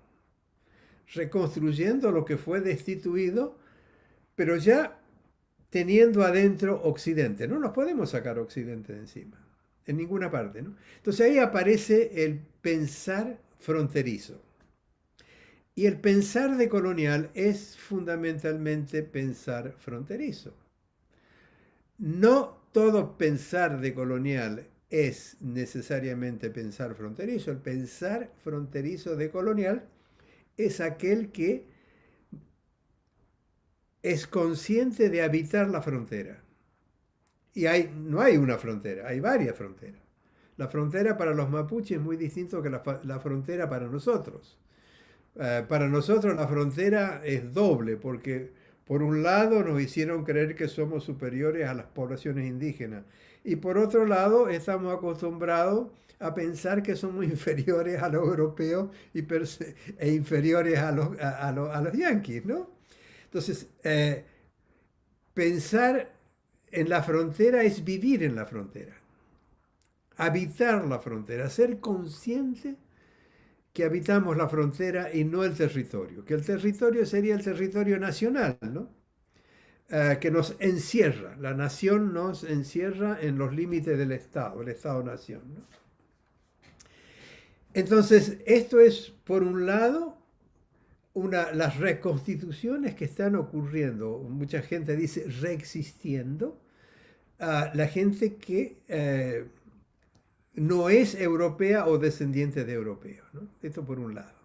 reconstruyendo lo que fue destituido, pero ya teniendo adentro Occidente. No nos podemos sacar Occidente de encima, en ninguna parte, ¿no? Entonces ahí aparece el pensar fronterizo. Y el pensar decolonial es fundamentalmente pensar fronterizo. No todo pensar decolonial es necesariamente pensar fronterizo. El pensar fronterizo decolonial es aquel que es consciente de habitar la frontera. Y no hay una frontera, hay varias fronteras. La frontera para los mapuches es muy distinto que la frontera para nosotros. Para nosotros la frontera es doble, porque por un lado nos hicieron creer que somos superiores a las poblaciones indígenas y por otro lado estamos acostumbrados a pensar que somos inferiores a los europeos e inferiores a los yanquis, ¿no? Entonces, pensar en la frontera es vivir en la frontera, habitar la frontera, ser consciente que habitamos la frontera y no el territorio, que el territorio sería el territorio nacional, ¿no? que nos encierra. La nación nos encierra en los límites del Estado, el Estado-nación, ¿no? Entonces, esto es, por un lado, las reconstituciones que están ocurriendo. Mucha gente dice reexistiendo. La gente que no es europea o descendiente de europeos, ¿no? Esto por un lado.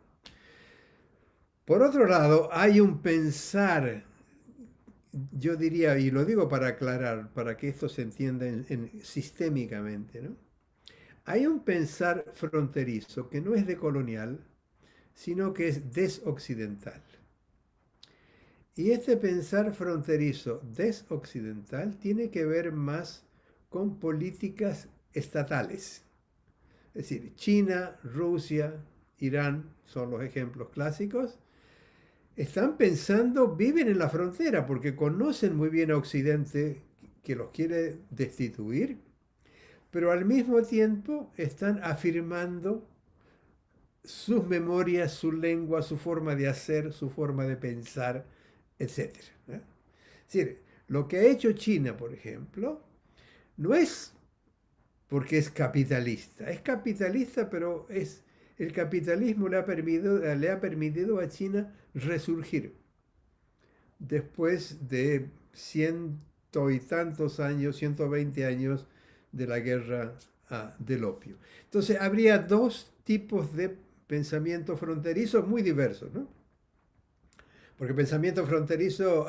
Por otro lado, hay un pensar, yo diría, y lo digo para aclarar, para que esto se entienda sistémicamente, ¿no? Hay un pensar fronterizo que no es decolonial, sino que es desoccidental. Y este pensar fronterizo desoccidental tiene que ver más con políticas estatales. Es decir, China, Rusia, Irán son los ejemplos clásicos. Están pensando, viven en la frontera porque conocen muy bien a Occidente que los quiere destituir, pero al mismo tiempo están afirmando sus memorias, su lengua, su forma de hacer, su forma de pensar, etc. Es decir, lo que ha hecho China, por ejemplo, no es porque es capitalista, pero el capitalismo le ha permitido a China resurgir después de ciento y tantos años, 120 años de la guerra del opio. Entonces, habría dos tipos de pensamiento fronterizo muy diversos, ¿no? Porque el pensamiento fronterizo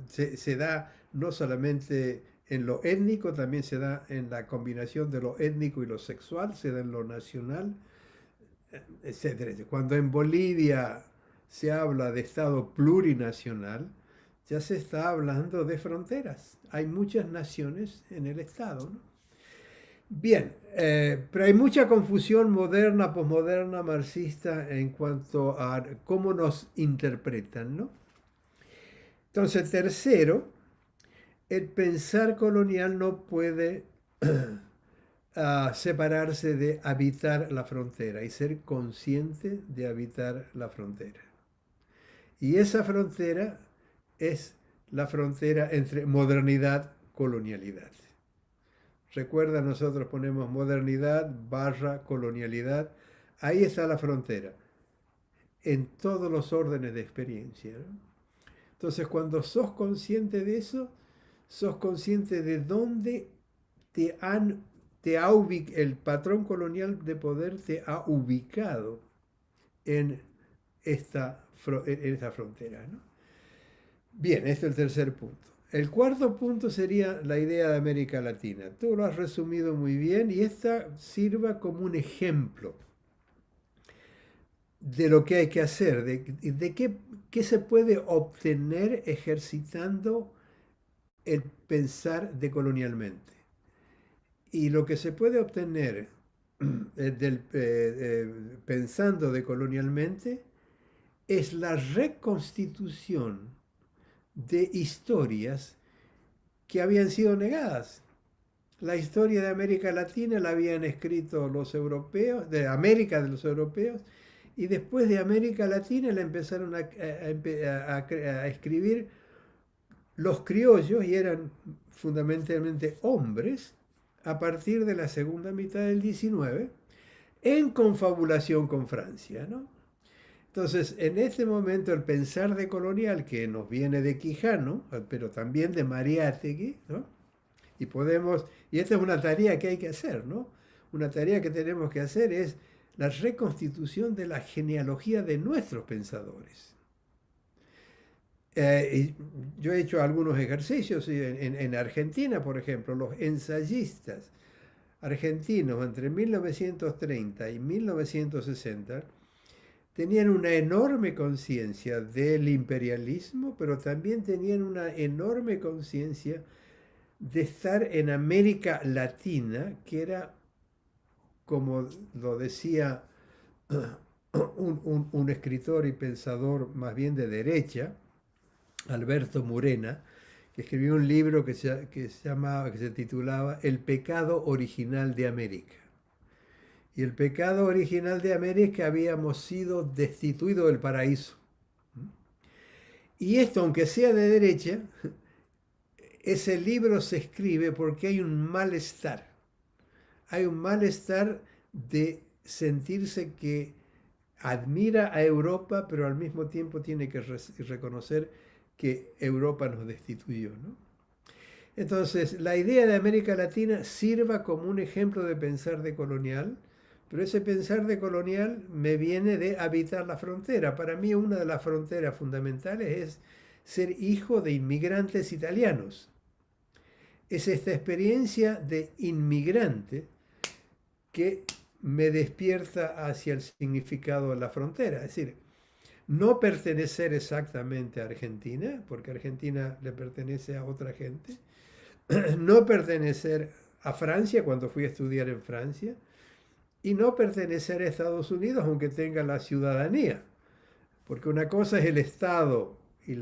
se da no solamente en lo étnico, también se da en la combinación de lo étnico y lo sexual, se da en lo nacional, etcétera. Cuando en Bolivia se habla de Estado plurinacional, ya se está hablando de fronteras. Hay muchas naciones en el Estado, ¿no? Bien, pero hay mucha confusión moderna, posmoderna, marxista en cuanto a cómo nos interpretan, ¿no? Entonces, tercero, el pensar colonial no puede separarse de habitar la frontera y ser consciente de habitar la frontera. Y esa frontera es la frontera entre modernidad, colonialidad. Recuerda, nosotros ponemos modernidad barra colonialidad. Ahí está la frontera, en todos los órdenes de experiencia, ¿no? Entonces, cuando sos consciente de eso, sos consciente de dónde el patrón colonial de poder te ha ubicado en esta frontera, ¿no? Bien, este es el tercer punto. El cuarto punto sería la idea de América Latina. Tú lo has resumido muy bien y esta sirva como un ejemplo de lo que hay que hacer, de qué se puede obtener ejercitando el pensar decolonialmente. Y lo que se puede obtener pensando decolonialmente es la reconstitución de historias que habían sido negadas. La historia de América Latina la habían escrito los europeos, de América de los europeos, y después de América Latina la empezaron a escribir los criollos, y eran fundamentalmente hombres, a partir de la segunda mitad del 19, en confabulación con Francia, ¿no? Entonces, en este momento el pensar decolonial que nos viene de Quijano, pero también de Mariátegui, ¿no? Y esta es una tarea que hay que hacer, ¿no? Una tarea que tenemos que hacer es la reconstitución de la genealogía de nuestros pensadores. Yo he hecho algunos ejercicios en Argentina, por ejemplo, los ensayistas argentinos entre 1930 y 1960 tenían una enorme conciencia del imperialismo, pero también tenían una enorme conciencia de estar en América Latina, que era, como lo decía un escritor y pensador más bien de derecha, Alberto Murena, que escribió un libro que se titulaba El pecado original de América. Y el pecado original de América habíamos sido destituidos del paraíso. Y esto, aunque sea de derecha, ese libro se escribe porque hay un malestar. Hay un malestar de sentirse que admira a Europa, pero al mismo tiempo tiene que reconocer que Europa nos destituyó, ¿no? Entonces, la idea de América Latina sirva como un ejemplo de pensar de colonial, pero ese pensar de colonial me viene de habitar la frontera. Para mí, una de las fronteras fundamentales es ser hijo de inmigrantes italianos. Es esta experiencia de inmigrante que me despierta hacia el significado de la frontera. Es decir, no pertenecer exactamente a Argentina, porque Argentina le pertenece a otra gente, no pertenecer a Francia cuando fui a estudiar en Francia, y no pertenecer a Estados Unidos aunque tenga la ciudadanía, porque una cosa es el Estado y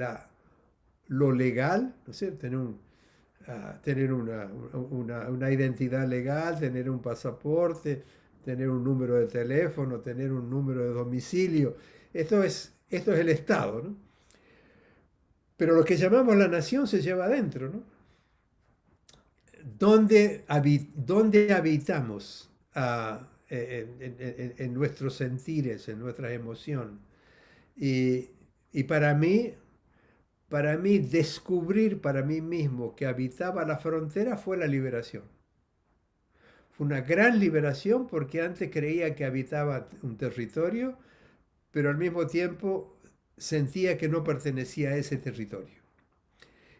lo legal, ¿no sé? Tener una identidad legal, tener un pasaporte, tener un número de teléfono, tener un número de domicilio. Esto es el Estado, ¿no? Pero lo que llamamos la nación se lleva adentro, ¿no? ¿Dónde habitamos en nuestros sentires, en nuestra emoción? Y, y para mí, descubrir para mí mismo que habitaba la frontera fue la liberación. Fue una gran liberación porque antes creía que habitaba un territorio, pero al mismo tiempo sentía que no pertenecía a ese territorio.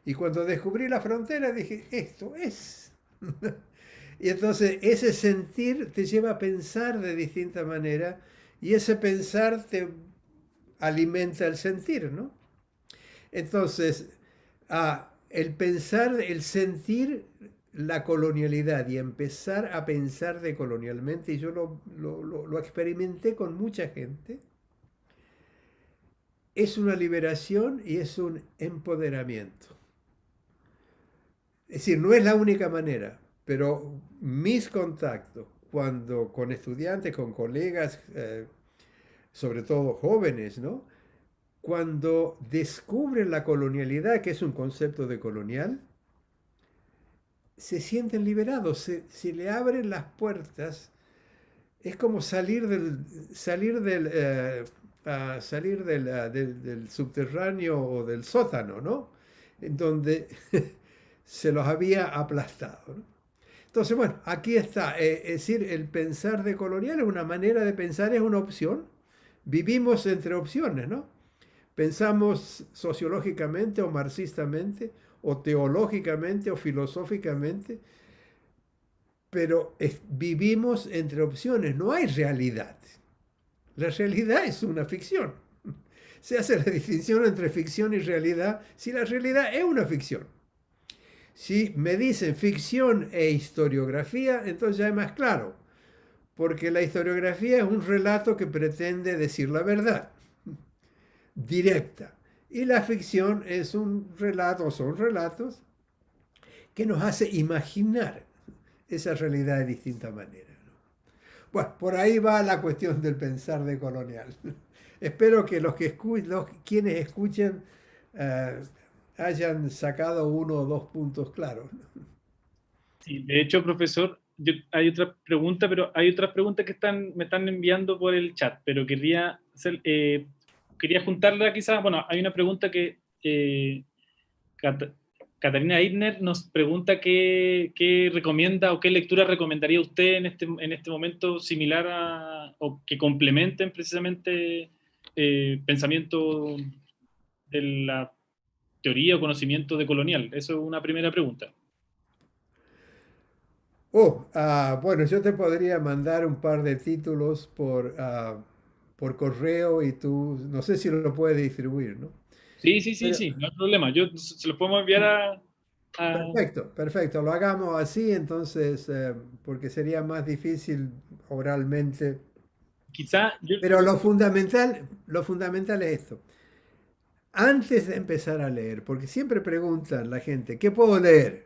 Y cuando descubrí la frontera dije, esto es. Y entonces ese sentir te lleva a pensar de distinta manera y ese pensar te alimenta el sentir, ¿no? Entonces, el pensar, el sentir la colonialidad y empezar a pensar decolonialmente, y yo lo experimenté con mucha gente, es una liberación y es un empoderamiento. Es decir, no es la única manera, pero mis contactos, cuando con estudiantes, con colegas, sobre todo jóvenes, ¿no? Cuando descubren la colonialidad, que es un concepto de colonial, se sienten liberados, se le abren las puertas. Es como salir del subterráneo o del sótano, ¿no? En donde se los había aplastado, ¿no? Entonces, bueno, aquí está. Es decir, el pensar decolonial es una manera de pensar, es una opción. Vivimos entre opciones, ¿no? Pensamos sociológicamente o marxistamente, o teológicamente o filosóficamente, pero vivimos entre opciones, no hay realidad. La realidad es una ficción. Se hace la distinción entre ficción y realidad si la realidad es una ficción. Si me dicen ficción e historiografía, entonces ya es más claro, porque la historiografía es un relato que pretende decir la verdad, directa. Y la ficción es un relato, son relatos que nos hace imaginar esa realidad de distinta manera, ¿no? Bueno, por ahí va la cuestión del pensar decolonial. Espero que quienes escuchen eh, hayan sacado uno o dos puntos claros. Sí, de hecho, profesor, hay otra pregunta, pero hay otras preguntas que me están enviando por el chat, pero quería juntarla quizás. Bueno, hay una pregunta que Cat- Catalina Eitner nos pregunta qué recomienda o qué lectura recomendaría usted en este momento similar o que complementen precisamente pensamiento de la teoría o conocimiento decolonial. Eso es una primera pregunta. Bueno, yo te podría mandar un par de títulos por correo y tú, no sé si lo puedes distribuir, ¿no? Sí, sí, sí, Pero, sí, no hay problema. Se los podemos enviar perfecto, perfecto, lo hagamos así entonces, porque sería más difícil oralmente. quizá, Pero lo fundamental es esto. Antes de empezar a leer, porque siempre preguntan la gente, ¿qué puedo leer?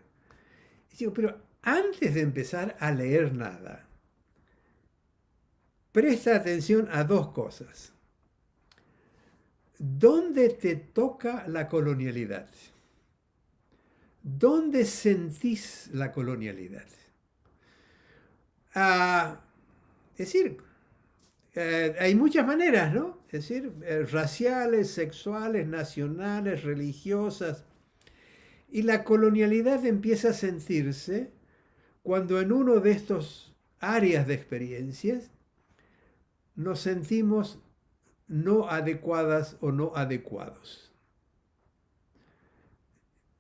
Y digo, pero antes de empezar a leer nada, presta atención a dos cosas. ¿Dónde te toca la colonialidad? ¿dónde sentís la colonialidad? Ah, es decir, hay muchas maneras, ¿no? Es decir, raciales, sexuales, nacionales, religiosas. Y la colonialidad empieza a sentirse cuando en uno de estos áreas de experiencias nos sentimos no adecuadas o no adecuados.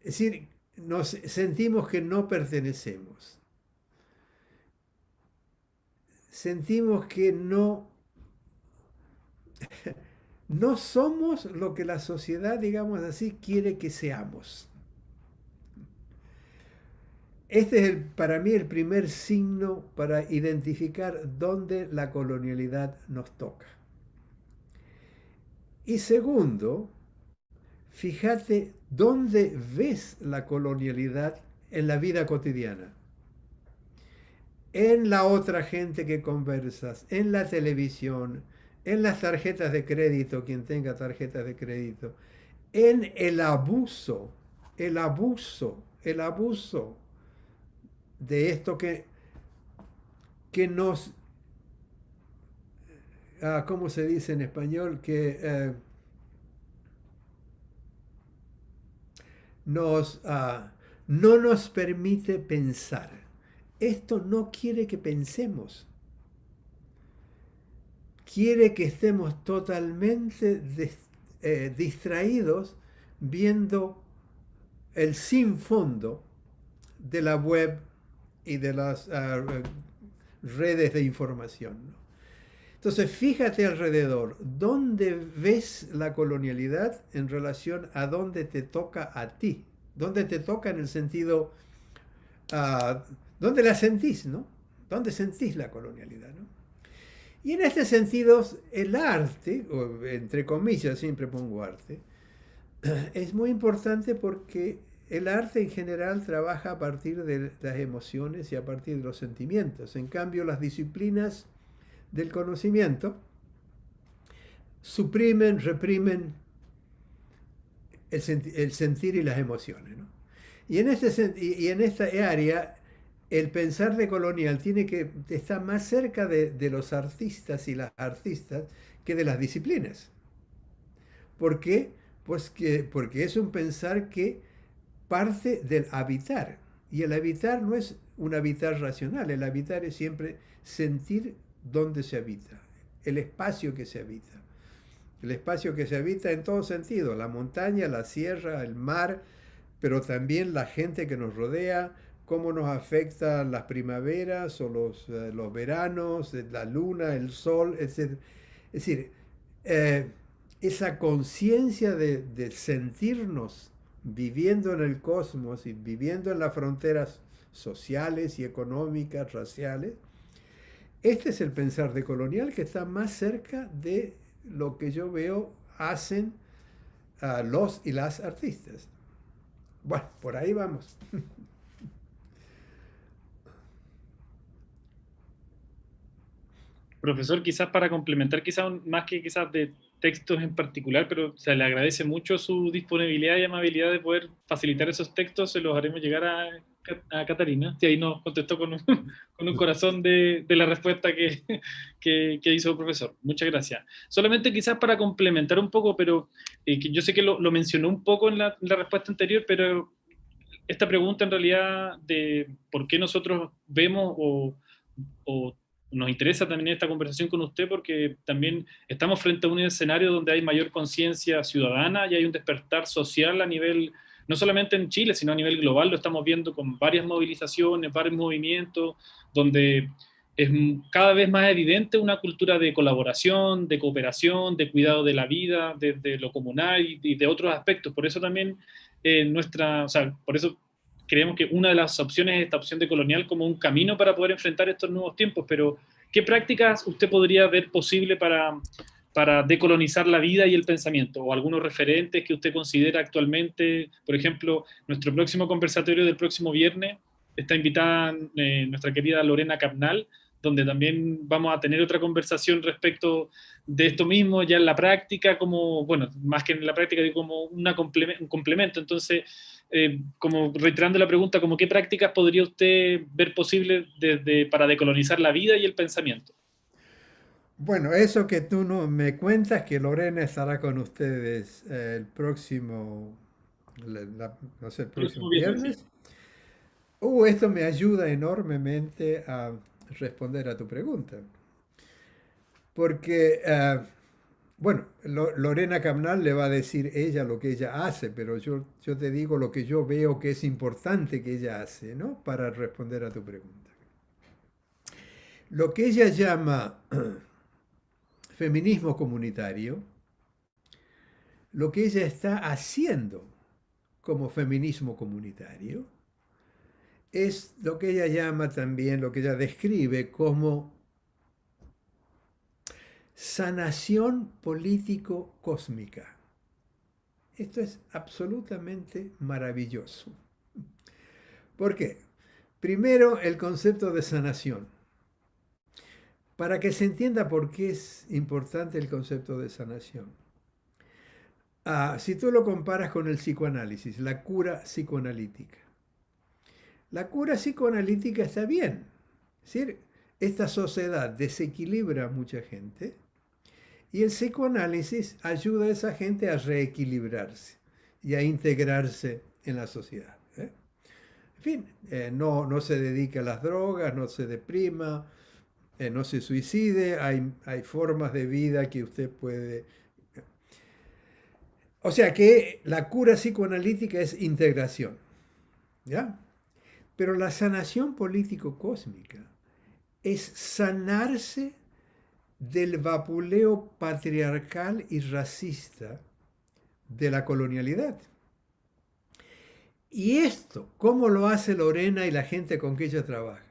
Es decir, nos sentimos que no pertenecemos. Sentimos que no somos lo que la sociedad, digamos así, quiere que seamos. Este es para mí el primer signo para identificar dónde la colonialidad nos toca. Y segundo, fíjate dónde ves la colonialidad en la vida cotidiana. En la otra gente que conversas, en la televisión, en las tarjetas de crédito, quien tenga tarjetas de crédito, en el abuso de esto que nos, ¿cómo se dice en español? Nos, no nos permite pensar. Esto no quiere que pensemos. Quiere que estemos totalmente distraídos viendo el sin fondo de la web y de las redes de información, ¿no? Entonces, fíjate alrededor, ¿dónde ves la colonialidad en relación a dónde te toca a ti? ¿Dónde te toca en el sentido, dónde la sentís, ¿no? ¿Dónde sentís la colonialidad, ¿no? Y en este sentido, el arte, o entre comillas, siempre pongo arte, es muy importante porque el arte en general trabaja a partir de las emociones y a partir de los sentimientos. En cambio, las disciplinas del conocimiento suprimen, reprimen el sentir y las emociones, ¿no? Y en esta área, el pensar decolonial tiene que estar más cerca de los artistas y las artistas que de las disciplinas. ¿Por qué? Porque es un pensar que parte del habitar. Y el habitar no es un habitar racional, el habitar es siempre sentir dónde se habita, el espacio que se habita. El espacio que se habita en todo sentido, la montaña, la sierra, el mar, pero también la gente que nos rodea, cómo nos afectan las primaveras o los veranos, la luna, el sol, etc. Es decir, esa conciencia de sentirnos viviendo en el cosmos y viviendo en las fronteras sociales y económicas, raciales, este es el pensar decolonial que está más cerca de lo que yo veo hacen los y las artistas. Bueno, por ahí vamos. Profesor, quizás para complementar, quizás más que quizás de textos en particular, pero se le agradece mucho su disponibilidad y amabilidad de poder facilitar esos textos, se los haremos llegar a Catarina, y ahí nos contestó con un, con un corazón de la respuesta que hizo el profesor. Muchas gracias. Solamente quizás para complementar un poco, pero que yo sé que lo mencionó un poco en la respuesta anterior, pero esta pregunta en realidad de por qué nosotros vemos o nos interesa también esta conversación con usted porque también estamos frente a un escenario donde hay mayor conciencia ciudadana y hay un despertar social a nivel, no solamente en Chile, sino a nivel global, lo estamos viendo con varias movilizaciones, varios movimientos, donde es cada vez más evidente una cultura de colaboración, de cooperación, de cuidado de la vida, de lo comunal y de otros aspectos. Por eso también o sea, por eso creemos que una de las opciones es esta opción de colonial como un camino para poder enfrentar estos nuevos tiempos, pero ¿qué prácticas usted podría ver posible para decolonizar la vida y el pensamiento? ¿O algunos referentes que usted considera actualmente? Por ejemplo, nuestro próximo conversatorio del próximo viernes está invitada nuestra querida Lorena Capnal, donde también vamos a tener otra conversación respecto de esto mismo, ya en la práctica, como, bueno, más que en la práctica, digo, como un complemento. Entonces, como reiterando la pregunta, como qué prácticas podría usted ver posibles para decolonizar la vida y el pensamiento. Bueno, eso que tú no me cuentas, que Lorena estará con ustedes el próximo, no sé, el próximo Próximo viernes, sí. viernes. Esto me ayuda enormemente a responder a tu pregunta. Porque, bueno, Lorena Camnal le va a decir ella lo que ella hace, pero yo te digo lo que yo veo que es importante que ella hace, ¿no? Para responder a tu pregunta. Lo que ella llama feminismo comunitario, lo que ella está haciendo como feminismo comunitario, es lo que ella llama también, lo que ella describe como sanación político-cósmica. Esto es absolutamente maravilloso. ¿Por qué? Primero, el concepto de sanación. Para que se entienda por qué es importante el concepto de sanación. Si tú lo comparas con el psicoanálisis, la cura psicoanalítica. La cura psicoanalítica está bien. Es decir, esta sociedad desequilibra a mucha gente y el psicoanálisis ayuda a esa gente a reequilibrarse y a integrarse en la sociedad. En fin, no se dedica a las drogas, no se deprima, no se suicide, hay formas de vida que usted puede... O sea que la cura psicoanalítica es integración, ¿ya? Pero la sanación político-cósmica es sanarse del vapuleo patriarcal y racista de la colonialidad. Y esto, ¿cómo lo hace Lorena y la gente con que ella trabaja?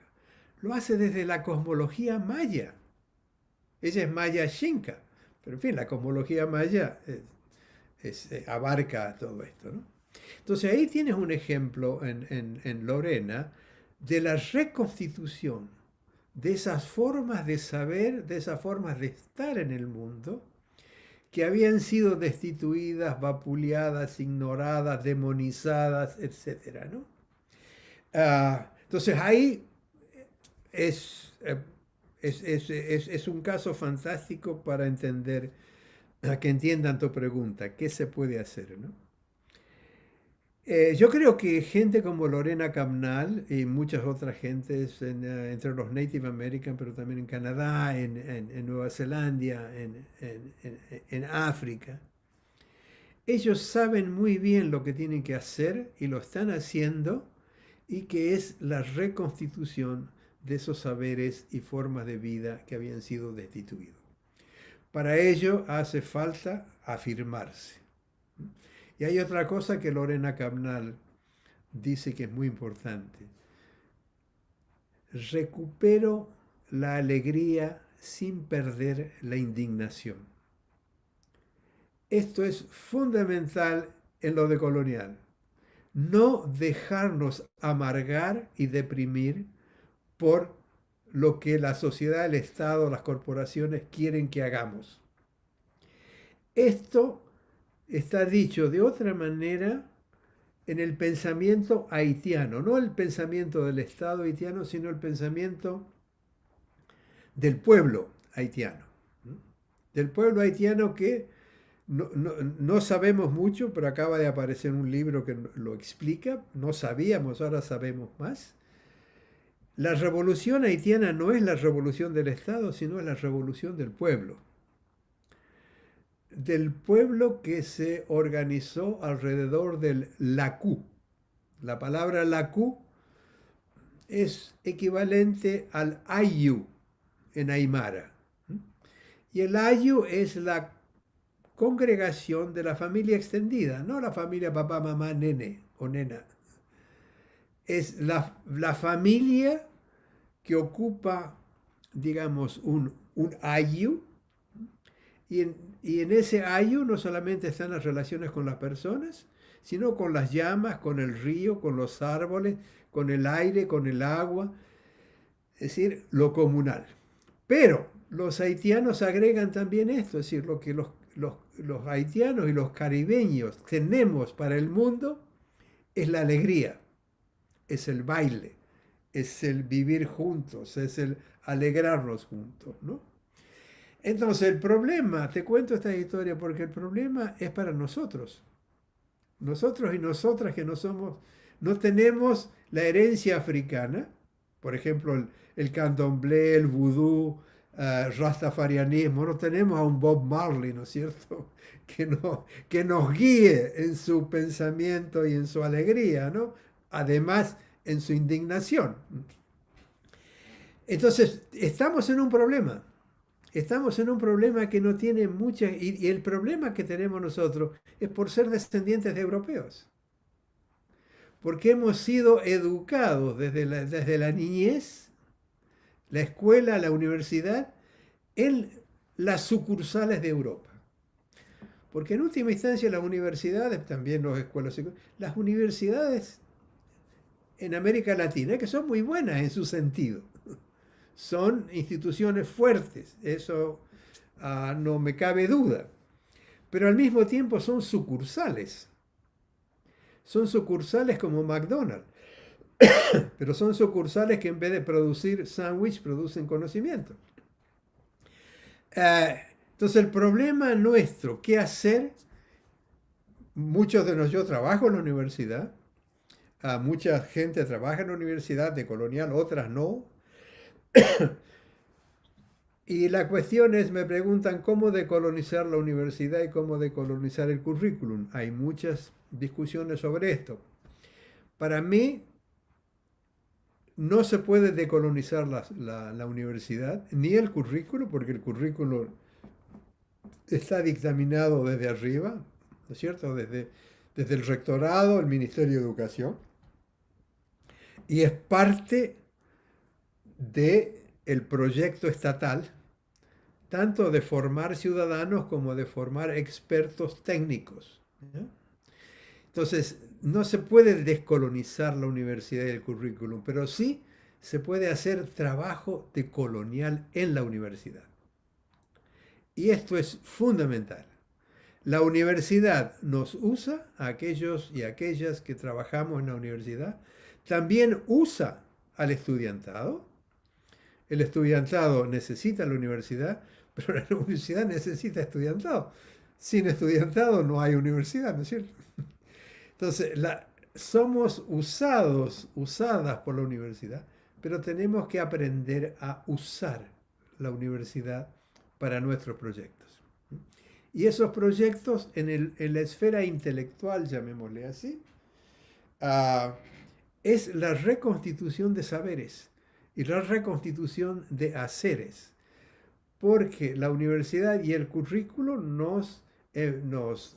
Lo hace desde la cosmología maya. Ella es maya xinca, pero en fin, la cosmología maya abarca todo esto, ¿no? Entonces ahí tienes un ejemplo en Lorena de la reconstitución de esas formas de saber, de esas formas de estar en el mundo, que habían sido destituidas, vapuleadas, ignoradas, demonizadas, etcétera, ¿no? Entonces ahí es, es un caso fantástico para entender, a que entiendan tu pregunta, ¿qué se puede hacer, ¿no? Yo creo que gente como Lorena Camnal y muchas otras gentes entre los Native American, pero también en Canadá, en Nueva Zelanda, en África, ellos saben muy bien lo que tienen que hacer y lo están haciendo, y que es la reconstitución de esos saberes y formas de vida que habían sido destituidos. Para ello hace falta afirmarse. Y hay otra cosa que Lorena Camnal dice que es muy importante. Recupero la alegría sin perder la indignación. Esto es fundamental en lo decolonial. No dejarnos amargar y deprimir por lo que la sociedad, el Estado, las corporaciones quieren que hagamos. Esto está dicho de otra manera en el pensamiento haitiano, no el pensamiento del Estado haitiano, sino el pensamiento del pueblo haitiano. Del pueblo haitiano que no sabemos mucho, pero acaba de aparecer un libro que lo explica, no sabíamos, ahora sabemos más. La revolución haitiana no es la revolución del Estado, sino es la revolución del pueblo. Del pueblo que se organizó alrededor del lacú. La palabra lacú es equivalente al ayu en Aymara. Y el ayu es la congregación de la familia extendida, no la familia papá, mamá, nene o nena. Es la familia que ocupa, digamos, un ayu, y en ese ayu no solamente están las relaciones con las personas, sino con las llamas, con el río, con los árboles, con el aire, con el agua. es decir, lo comunal. Pero los haitianos agregan también esto, es decir, lo que los haitianos y los caribeños tenemos para el mundo es la alegría, es el baile, es el vivir juntos, es el alegrarnos juntos, ¿no? Entonces el problema, te cuento esta historia porque el problema es para nosotros. Nosotros y nosotras que no somos, no tenemos la herencia africana, por ejemplo, el candomblé, el vudú, rastafarianismo, no tenemos a un Bob Marley, ¿no es cierto? Que nos guíe en su pensamiento y en su alegría, ¿no? Además, en su indignación. Entonces, estamos en un problema. Estamos en un problema que no tiene mucha... Y el problema que tenemos nosotros es por ser descendientes de europeos. Porque hemos sido educados desde la niñez, la escuela, la universidad, en las sucursales de Europa. Porque en última instancia las universidades, también las escuelas, las universidades en América Latina, que son muy buenas en su sentido, son instituciones fuertes, eso no me cabe duda, pero al mismo tiempo son sucursales. Son sucursales como McDonald's, pero son sucursales que en vez de producir sándwich producen conocimiento. Entonces el problema nuestro, ¿qué hacer? Muchos de nosotros, yo trabajo en la universidad, mucha gente trabaja en la universidad de colonial, otras no. Y la cuestión es, me preguntan cómo decolonizar la universidad y cómo decolonizar el currículum. Hay muchas discusiones sobre esto. Para mí, no se puede decolonizar la universidad, ni el currículo, porque el currículo está dictaminado desde arriba, ¿no es cierto? Desde el rectorado, el Ministerio de Educación, y es parte del proyecto estatal, tanto de formar ciudadanos como de formar expertos técnicos, ¿ya? Entonces, no se puede descolonizar la universidad y el currículum, pero sí se puede hacer trabajo decolonial en la universidad. Y esto es fundamental. La universidad nos usa, a aquellos y aquellas que trabajamos en la universidad, también usa al estudiantado. El estudiantado necesita la universidad, pero la universidad necesita estudiantado. Sin estudiantado no hay universidad, ¿no es cierto? Entonces, somos usadas por la universidad, pero tenemos que aprender a usar la universidad para nuestros proyectos. Y esos proyectos en la esfera intelectual, llamémosle así, es la reconstitución de saberes y la reconstitución de haceres, porque la universidad y el currículo nos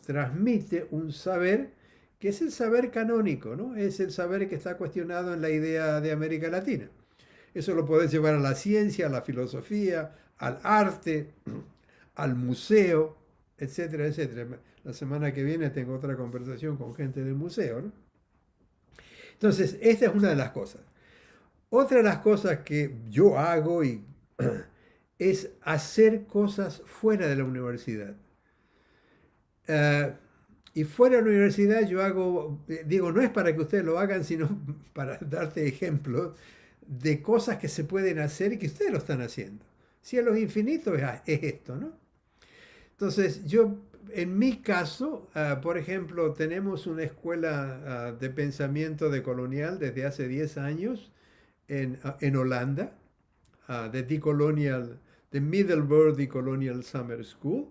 transmite un saber que es el saber canónico, ¿no? Es el saber que está cuestionado en la idea de América Latina. Eso lo podés llevar a la ciencia, a la filosofía, al arte, al museo, etcétera, etcétera. La semana que viene tengo otra conversación con gente del museo, ¿no? Entonces, esta es una de las cosas. Otra de las cosas que yo hago es hacer cosas fuera de la universidad. Y fuera de la universidad yo hago, digo, no es para que ustedes lo hagan, sino para darte ejemplos de cosas que se pueden hacer y que ustedes lo están haciendo. Cielos infinitos es esto, ¿no? Entonces, yo, en mi caso, por ejemplo, tenemos una escuela de pensamiento decolonial desde hace 10 años en Holanda, de Decolonial, de Middelburg Decolonial Summer School.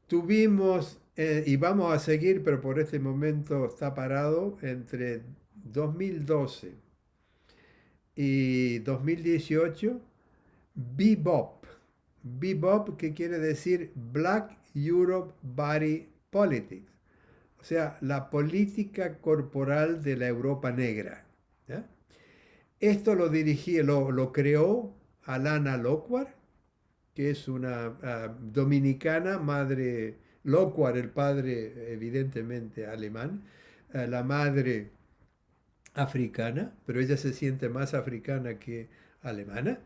Tuvimos, y vamos a seguir, pero por este momento está parado, entre 2012 y 2018, Bebop. Bebop, que quiere decir Black Europe Body Politics, o sea, la política corporal de la Europa negra, ¿ya? Esto lo lo creó Alana Lokwar, que es una dominicana, madre Lokwar, el padre evidentemente alemán, la madre africana, pero ella se siente más africana que alemana,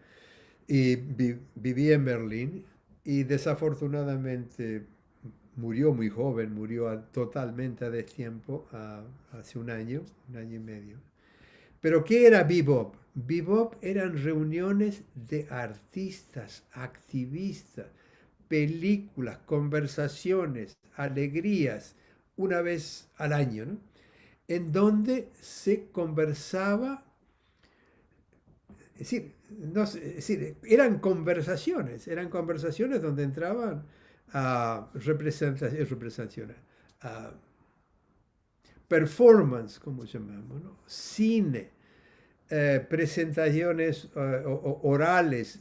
y vivía en Berlín y desafortunadamente murió muy joven, murió totalmente a destiempo hace un año y medio. Pero ¿qué era Bebop? Bebop eran reuniones de artistas, activistas, películas, conversaciones, alegrías, una vez al año, ¿no? En donde se conversaba, es decir, no es decir, eran conversaciones donde entraban a representaciones, a performance, como llamamos, ¿no? Cine, presentaciones orales,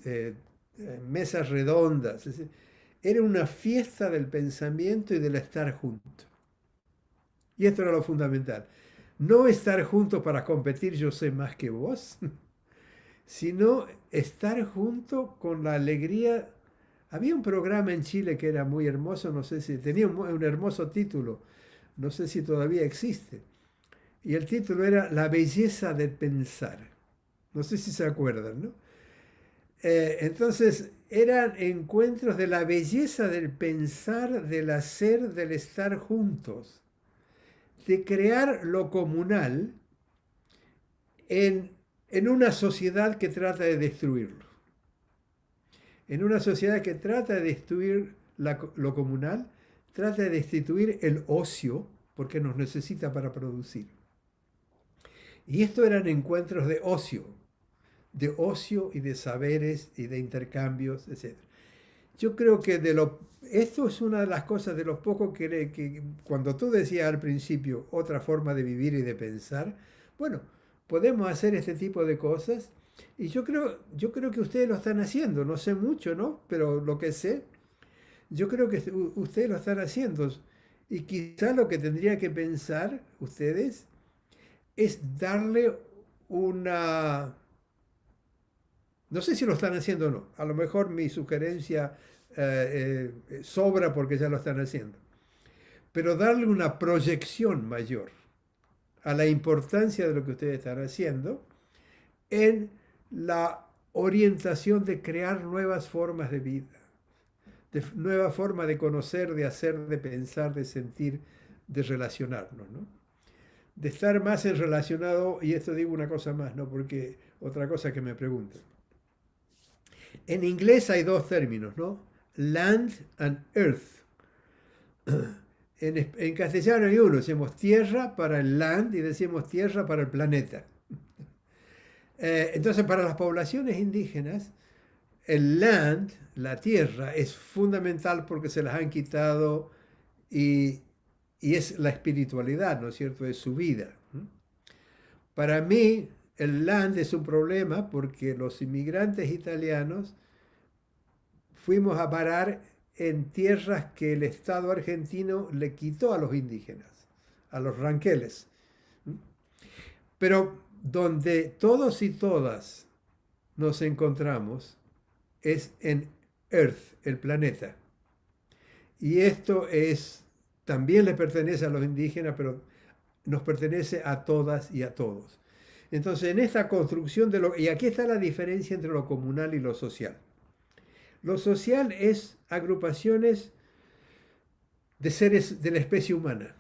mesas redondas. Es decir, era una fiesta del pensamiento y del estar juntos. Y esto era lo fundamental. No estar juntos para competir, yo sé más que vos, sino estar junto con la alegría. Había un programa en Chile que era muy hermoso, no sé si tenía un hermoso título, no sé si todavía existe. Y el título era La belleza de pensar. No sé si se acuerdan, ¿no? Entonces eran encuentros de la belleza del pensar, del hacer, del estar juntos, de crear lo comunal en, en una sociedad que trata de destruirlo. En una sociedad que trata de destruir lo comunal, trata de destituir el ocio, porque nos necesita para producir. Y esto eran encuentros de ocio y de saberes y de intercambios, etc. Yo creo que esto es una de las cosas de los pocos que cuando tú decías al principio otra forma de vivir y de pensar, bueno, podemos hacer este tipo de cosas y yo creo que ustedes lo están haciendo, no sé mucho, ¿no? Pero lo que sé, yo creo que ustedes lo están haciendo y quizá lo que tendría que pensar ustedes es darle una, no sé si lo están haciendo o no. A lo mejor mi sugerencia sobra porque ya lo están haciendo. Pero darle una proyección mayor a la importancia de lo que ustedes están haciendo en la orientación de crear nuevas formas de vida, de nueva forma de conocer, de hacer, de pensar, de sentir, de relacionarnos, ¿no? De estar más en relacionado, y esto digo una cosa más, ¿no? Porque otra cosa que me preguntan. En inglés hay dos términos, ¿no? Land and earth. En castellano hay uno, decimos tierra para el land y decimos tierra para el planeta. Entonces, para las poblaciones indígenas, el land, la tierra, es fundamental porque se las han quitado y, y es la espiritualidad, ¿no es cierto? Es su vida. Para mí, el land es un problema porque los inmigrantes italianos fuimos a parar en tierras que el Estado argentino le quitó a los indígenas, a los ranqueles. Pero donde todos y todas nos encontramos es en Earth, el planeta. Y esto también le pertenece a los indígenas, pero nos pertenece a todas y a todos. Entonces, en esta construcción y aquí está la diferencia entre lo comunal y lo social. Lo social es agrupaciones de seres de la especie humana,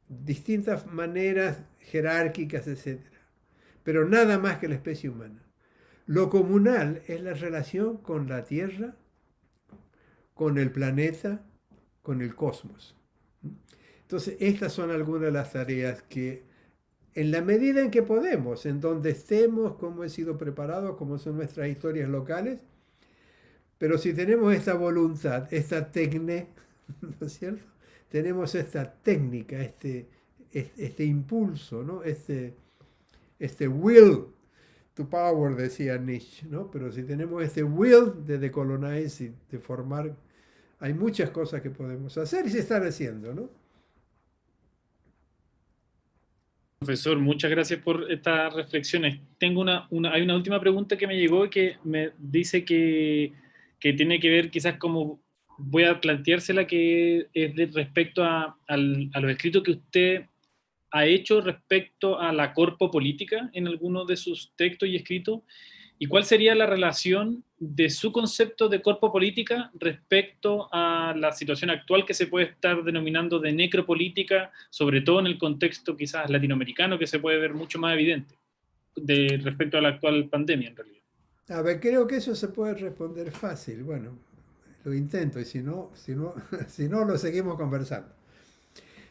distintas maneras jerárquicas, etcétera, pero nada más que la especie humana. Lo comunal es la relación con la Tierra, con el planeta, con el cosmos. Entonces, estas son algunas de las tareas que, en la medida en que podemos, en donde estemos, cómo he sido preparado, cómo son nuestras historias locales, pero si tenemos esta voluntad, esta técnica, ¿no es cierto? Tenemos esta técnica, este impulso, ¿no? Este will to power, decía Nietzsche, ¿no? Pero si tenemos este will de decolonize y de formar, hay muchas cosas que podemos hacer y se están haciendo, ¿no? Profesor, muchas gracias por estas reflexiones. Tengo hay una última pregunta que me llegó que me dice que tiene que ver quizás como voy a planteársela, que es respecto a los escritos que usted ha hecho respecto a la corpopolítica en alguno de sus textos y escritos? ¿Y cuál sería la relación de su concepto de corpopolítica respecto a la situación actual que se puede estar denominando de necropolítica, sobre todo en el contexto quizás latinoamericano, que se puede ver mucho más evidente respecto a la actual pandemia en realidad? A ver, creo que eso se puede responder fácil. Bueno, lo intento y si no, lo seguimos conversando.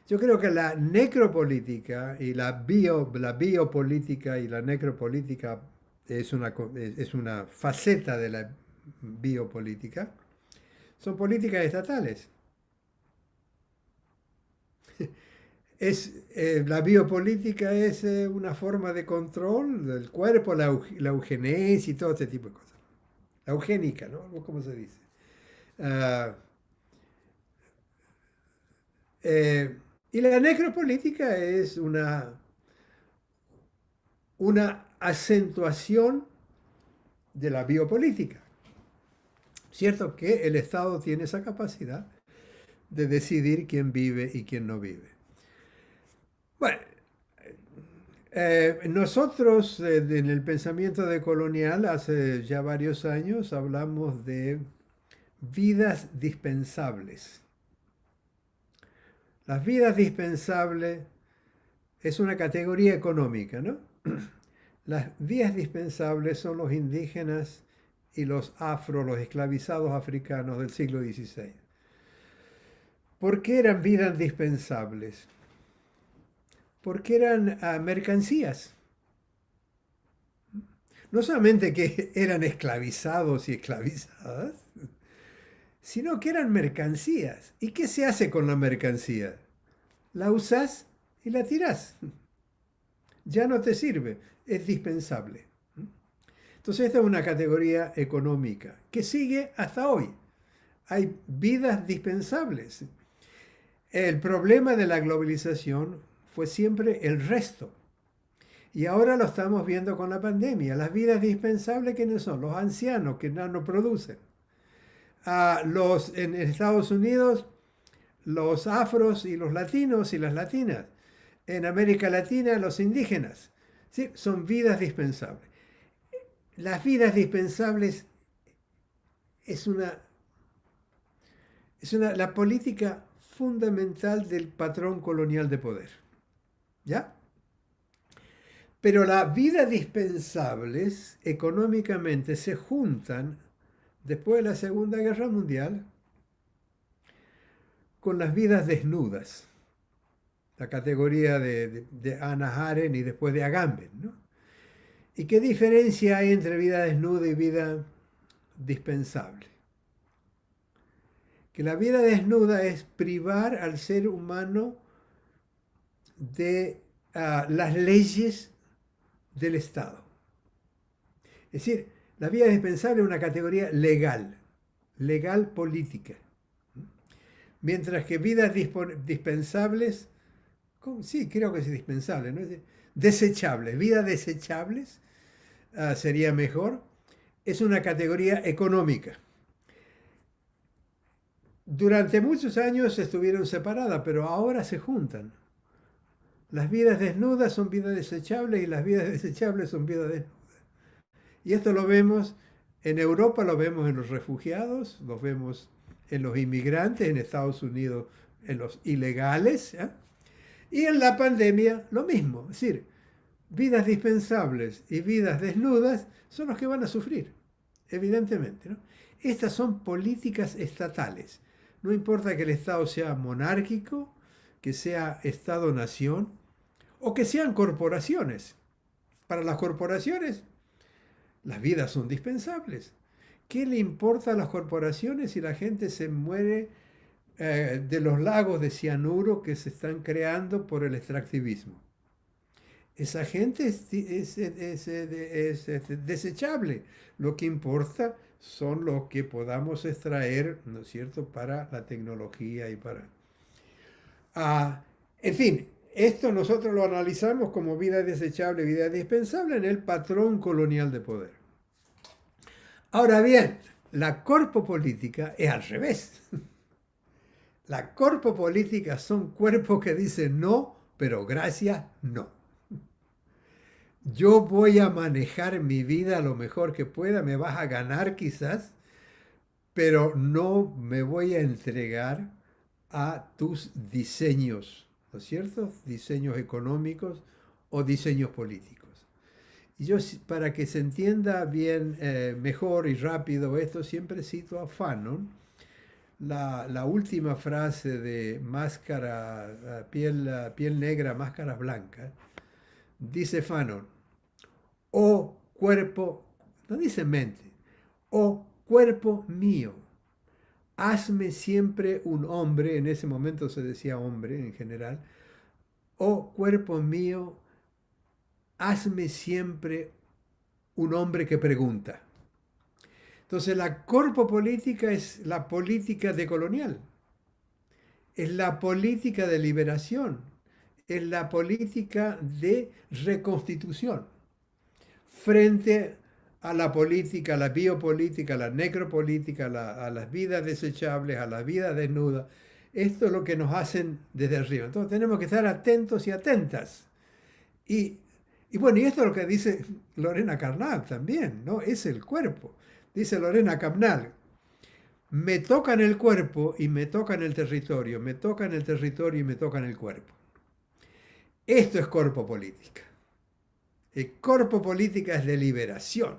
Yo creo que la necropolítica y la biopolítica y la necropolítica es una faceta de la biopolítica. Son políticas estatales. La biopolítica es una forma de control del cuerpo, la eugenesia y todo este tipo de cosas. La eugénica, ¿no? ¿Cómo se dice? Ah, eh, y la necropolítica es una acentuación de la biopolítica. Cierto que el Estado tiene esa capacidad de decidir quién vive y quién no vive. Bueno, nosotros en el pensamiento decolonial hace ya varios años hablamos de vidas dispensables. Las vidas dispensables es una categoría económica, ¿no? Las vidas dispensables son los indígenas y los los esclavizados africanos del siglo XVI. ¿Por qué eran vidas dispensables? Porque eran mercancías. No solamente que eran esclavizados y esclavizadas, sino que eran mercancías. ¿Y qué se hace con la mercancía? La usás y la tirás. Ya no te sirve, es dispensable. Entonces esta es una categoría económica que sigue hasta hoy. Hay vidas dispensables. El problema de la globalización fue siempre el resto. Y ahora lo estamos viendo con la pandemia. Las vidas dispensables, ¿quiénes son? Los ancianos que no producen. En Estados Unidos, los afros y los latinos y las latinas. En América Latina, los indígenas. ¿Sí? Son vidas dispensables. Las vidas dispensables es la política fundamental del patrón colonial de poder. ¿Ya? Pero las vidas dispensables económicamente se juntan después de la Segunda Guerra Mundial con las vidas desnudas, la categoría de Hannah Arendt y después de Agamben, ¿no? ¿Y qué diferencia hay entre vida desnuda y vida dispensable? Que la vida desnuda es privar al ser humano de las leyes del Estado. Es decir, la vida dispensable es una categoría legal, legal política. Mientras que vidas dispensables, sí, creo que es dispensable, ¿no? Desechables, vidas desechables sería mejor, es una categoría económica. Durante muchos años estuvieron separadas, pero ahora se juntan. Las vidas desnudas son vidas desechables y las vidas desechables son vidas desnudas. Y esto lo vemos en Europa, lo vemos en los refugiados, lo vemos en los inmigrantes, en Estados Unidos, en los ilegales. ¿Eh? Y en la pandemia lo mismo. Es decir, vidas dispensables y vidas desnudas son los que van a sufrir, evidentemente, ¿no? Estas son políticas estatales. No importa que el Estado sea monárquico, que sea Estado-nación o que sean corporaciones. Para las corporaciones, las vidas son dispensables. ¿Qué le importa a las corporaciones si la gente se muere de los lagos de cianuro que se están creando por el extractivismo? Esa gente es desechable. Lo que importa son los que podamos extraer, ¿no es cierto?, para la tecnología y para... en fin, esto nosotros lo analizamos como vida desechable, vida dispensable en el patrón colonial de poder. Ahora bien, la corpopolítica es al revés. La corpopolítica son cuerpos que dicen no, pero gracias, no. Yo voy a manejar mi vida lo mejor que pueda, me vas a ganar quizás, pero no me voy a entregar a tus diseños, ¿no es cierto? Diseños económicos o diseños políticos. Y yo, para que se entienda bien, mejor y rápido esto, siempre cito a Fanon, la última frase de Máscara, piel negra, máscaras blancas. Dice Fanon, oh cuerpo, no dice mente, oh cuerpo mío, hazme siempre un hombre, en ese momento se decía hombre en general, oh cuerpo mío, hazme siempre un hombre que pregunta. Entonces la corpopolítica es la política decolonial, es la política de liberación, es la política de reconstitución frente a la política, a la biopolítica, a la necropolítica, a las vidas desechables, a las vidas desnudas. Esto es lo que nos hacen desde arriba. Entonces tenemos que estar atentos y atentas. Y, y bueno, y esto es lo que dice Lorena Carnal también, ¿no? Es el cuerpo. Dice Lorena Carnal, me tocan el cuerpo y me tocan el territorio, me tocan el territorio y me tocan el cuerpo. Esto es corpo política. El corpo política es de liberación,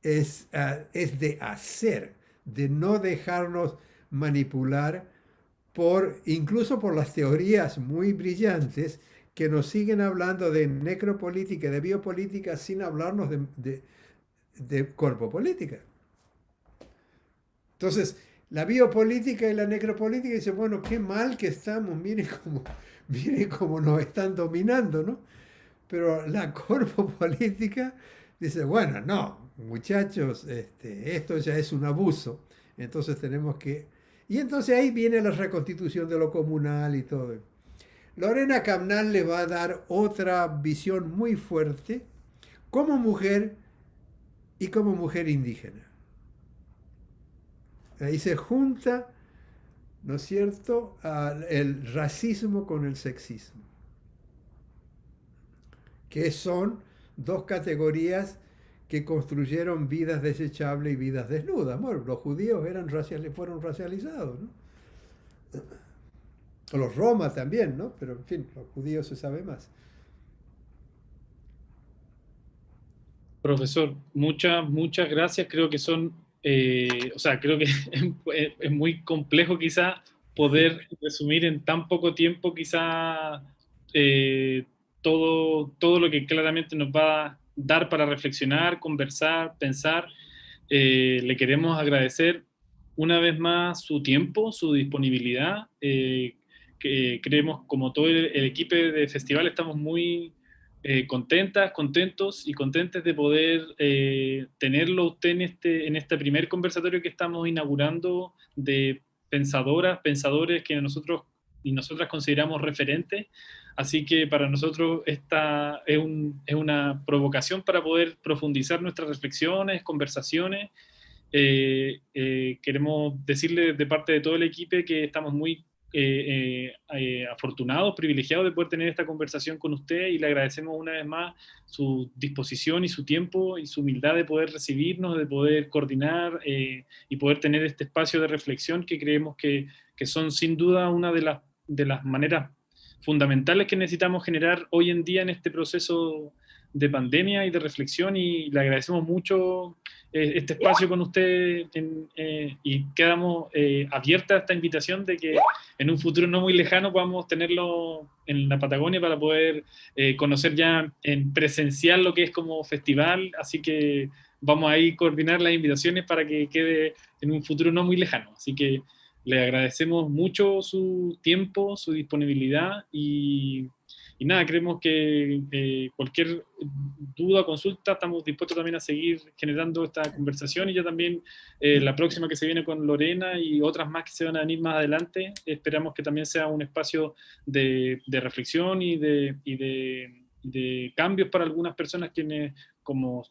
es de hacer, de no dejarnos manipular incluso por las teorías muy brillantes que nos siguen hablando de necropolítica, de biopolítica, sin hablarnos de corpo política. Entonces, la biopolítica y la necropolítica dicen, bueno, qué mal que estamos, miren cómo nos están dominando, ¿no? Pero la corpopolítica dice, bueno, no, muchachos, esto ya es un abuso, entonces tenemos que... Y entonces ahí viene la reconstitución de lo comunal y todo. Lorena Camnal le va a dar otra visión muy fuerte como mujer y como mujer indígena. Ahí se junta, ¿no es cierto?, el racismo con el sexismo, que son dos categorías que construyeron vidas desechables y vidas desnudas. Bueno, los judíos fueron racializados, ¿no? O los romas también, ¿no? Pero en fin, los judíos se sabe más. Profesor, muchas gracias. Creo que o sea, creo que es muy complejo quizá poder resumir en tan poco tiempo quizá todo lo que claramente nos va a dar para reflexionar, conversar, pensar. Le queremos agradecer una vez más su tiempo, su disponibilidad. Que creemos, como todo el equipo de festival, estamos muy contentos y contentes de poder tenerlo usted en este primer conversatorio que estamos inaugurando de pensadoras, pensadores que nosotros y nosotras consideramos referentes. Así que para nosotros esta es una provocación para poder profundizar nuestras reflexiones, conversaciones. Queremos decirle de parte de todo el equipo que estamos muy afortunados, privilegiados de poder tener esta conversación con usted y le agradecemos una vez más su disposición y su tiempo y su humildad de poder recibirnos, de poder coordinar y poder tener este espacio de reflexión que creemos que son sin duda una de las maneras fundamentales que necesitamos generar hoy en día en este proceso de pandemia y de reflexión, y le agradecemos mucho este espacio con usted y quedamos abierta a esta invitación de que en un futuro no muy lejano podamos tenerlo en la Patagonia para poder conocer ya en presencial lo que es como festival, así que vamos a ir coordinar las invitaciones para que quede en un futuro no muy lejano, así que le agradecemos mucho su tiempo, su disponibilidad y nada, creemos que cualquier duda o consulta estamos dispuestos también a seguir generando esta conversación, y ya también la próxima que se viene con Lorena y otras más que se van a venir más adelante, esperamos que también sea un espacio de reflexión y de cambios para algunas personas quienes como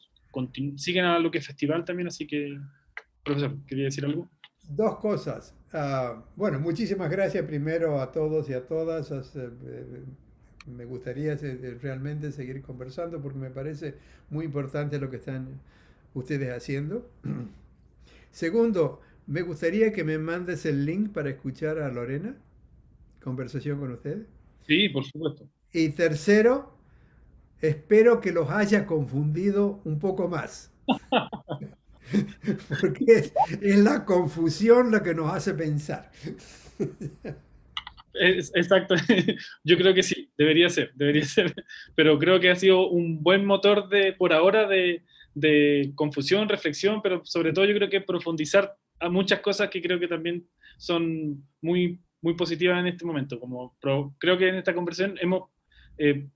siguen a lo que es festival también, así que, profesor, ¿quería decir algo? Dos cosas. Bueno, muchísimas gracias primero a todos y a todas. Me gustaría realmente seguir conversando porque me parece muy importante lo que están ustedes haciendo. Segundo, me gustaría que me mandes el link para escuchar a Lorena, conversación con ustedes. Sí, por supuesto. Y tercero, espero que los haya confundido un poco más, porque es la confusión la que nos hace pensar. Exacto, yo creo que sí, debería ser, pero creo que ha sido un buen motor por ahora de confusión, reflexión, pero sobre todo yo creo que profundizar a muchas cosas que creo que también son muy positivas en este momento. Creo que en esta conversación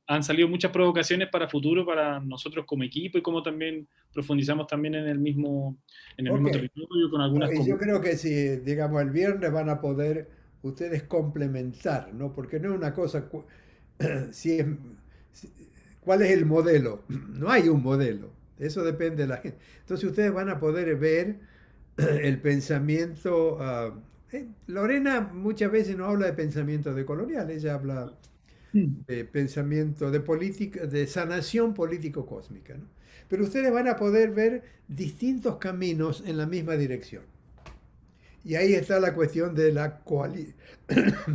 han salido muchas provocaciones para futuro, para nosotros como equipo y como también profundizamos también en el Ok, mismo territorio con no, algunas y yo comunas. creo que si, digamos, el viernes van a poder ustedes complementar, ¿no? Porque no es una cosa, si es, si- ¿cuál es el modelo? No hay un modelo, eso depende de la gente. Entonces ustedes van a poder ver el pensamiento. Lorena muchas veces no habla de pensamiento decolonial, ella habla de pensamiento de política, de sanación político-cósmica, ¿no? Pero ustedes van a poder ver distintos caminos en la misma dirección. Y ahí está la cuestión de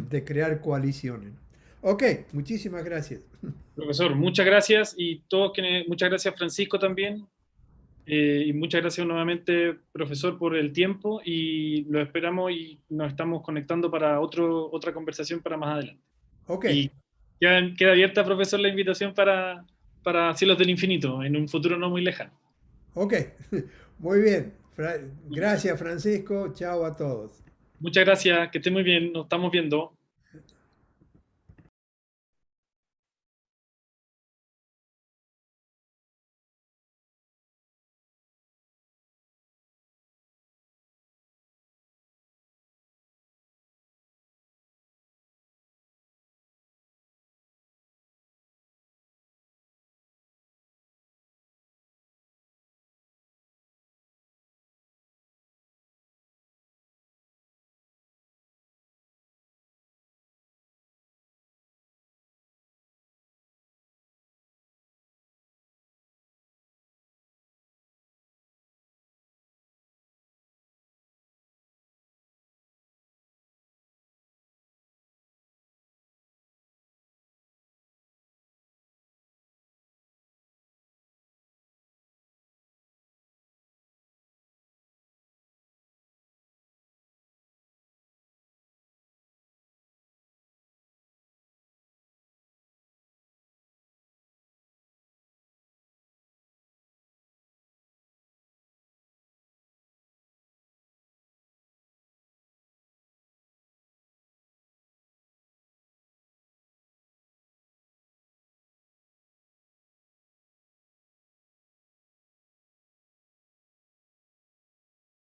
de crear coaliciones. Ok, muchísimas gracias. Profesor, muchas gracias y muchas gracias Francisco también. Y muchas gracias nuevamente, profesor, por el tiempo y lo esperamos y nos estamos conectando para otra conversación para más adelante. Ok, Y queda abierta, profesor, la invitación para Cielos del Infinito en un futuro no muy lejano. ok, muy bien. Gracias Francisco, chao a todos. Muchas gracias, que esté muy bien, nos estamos viendo.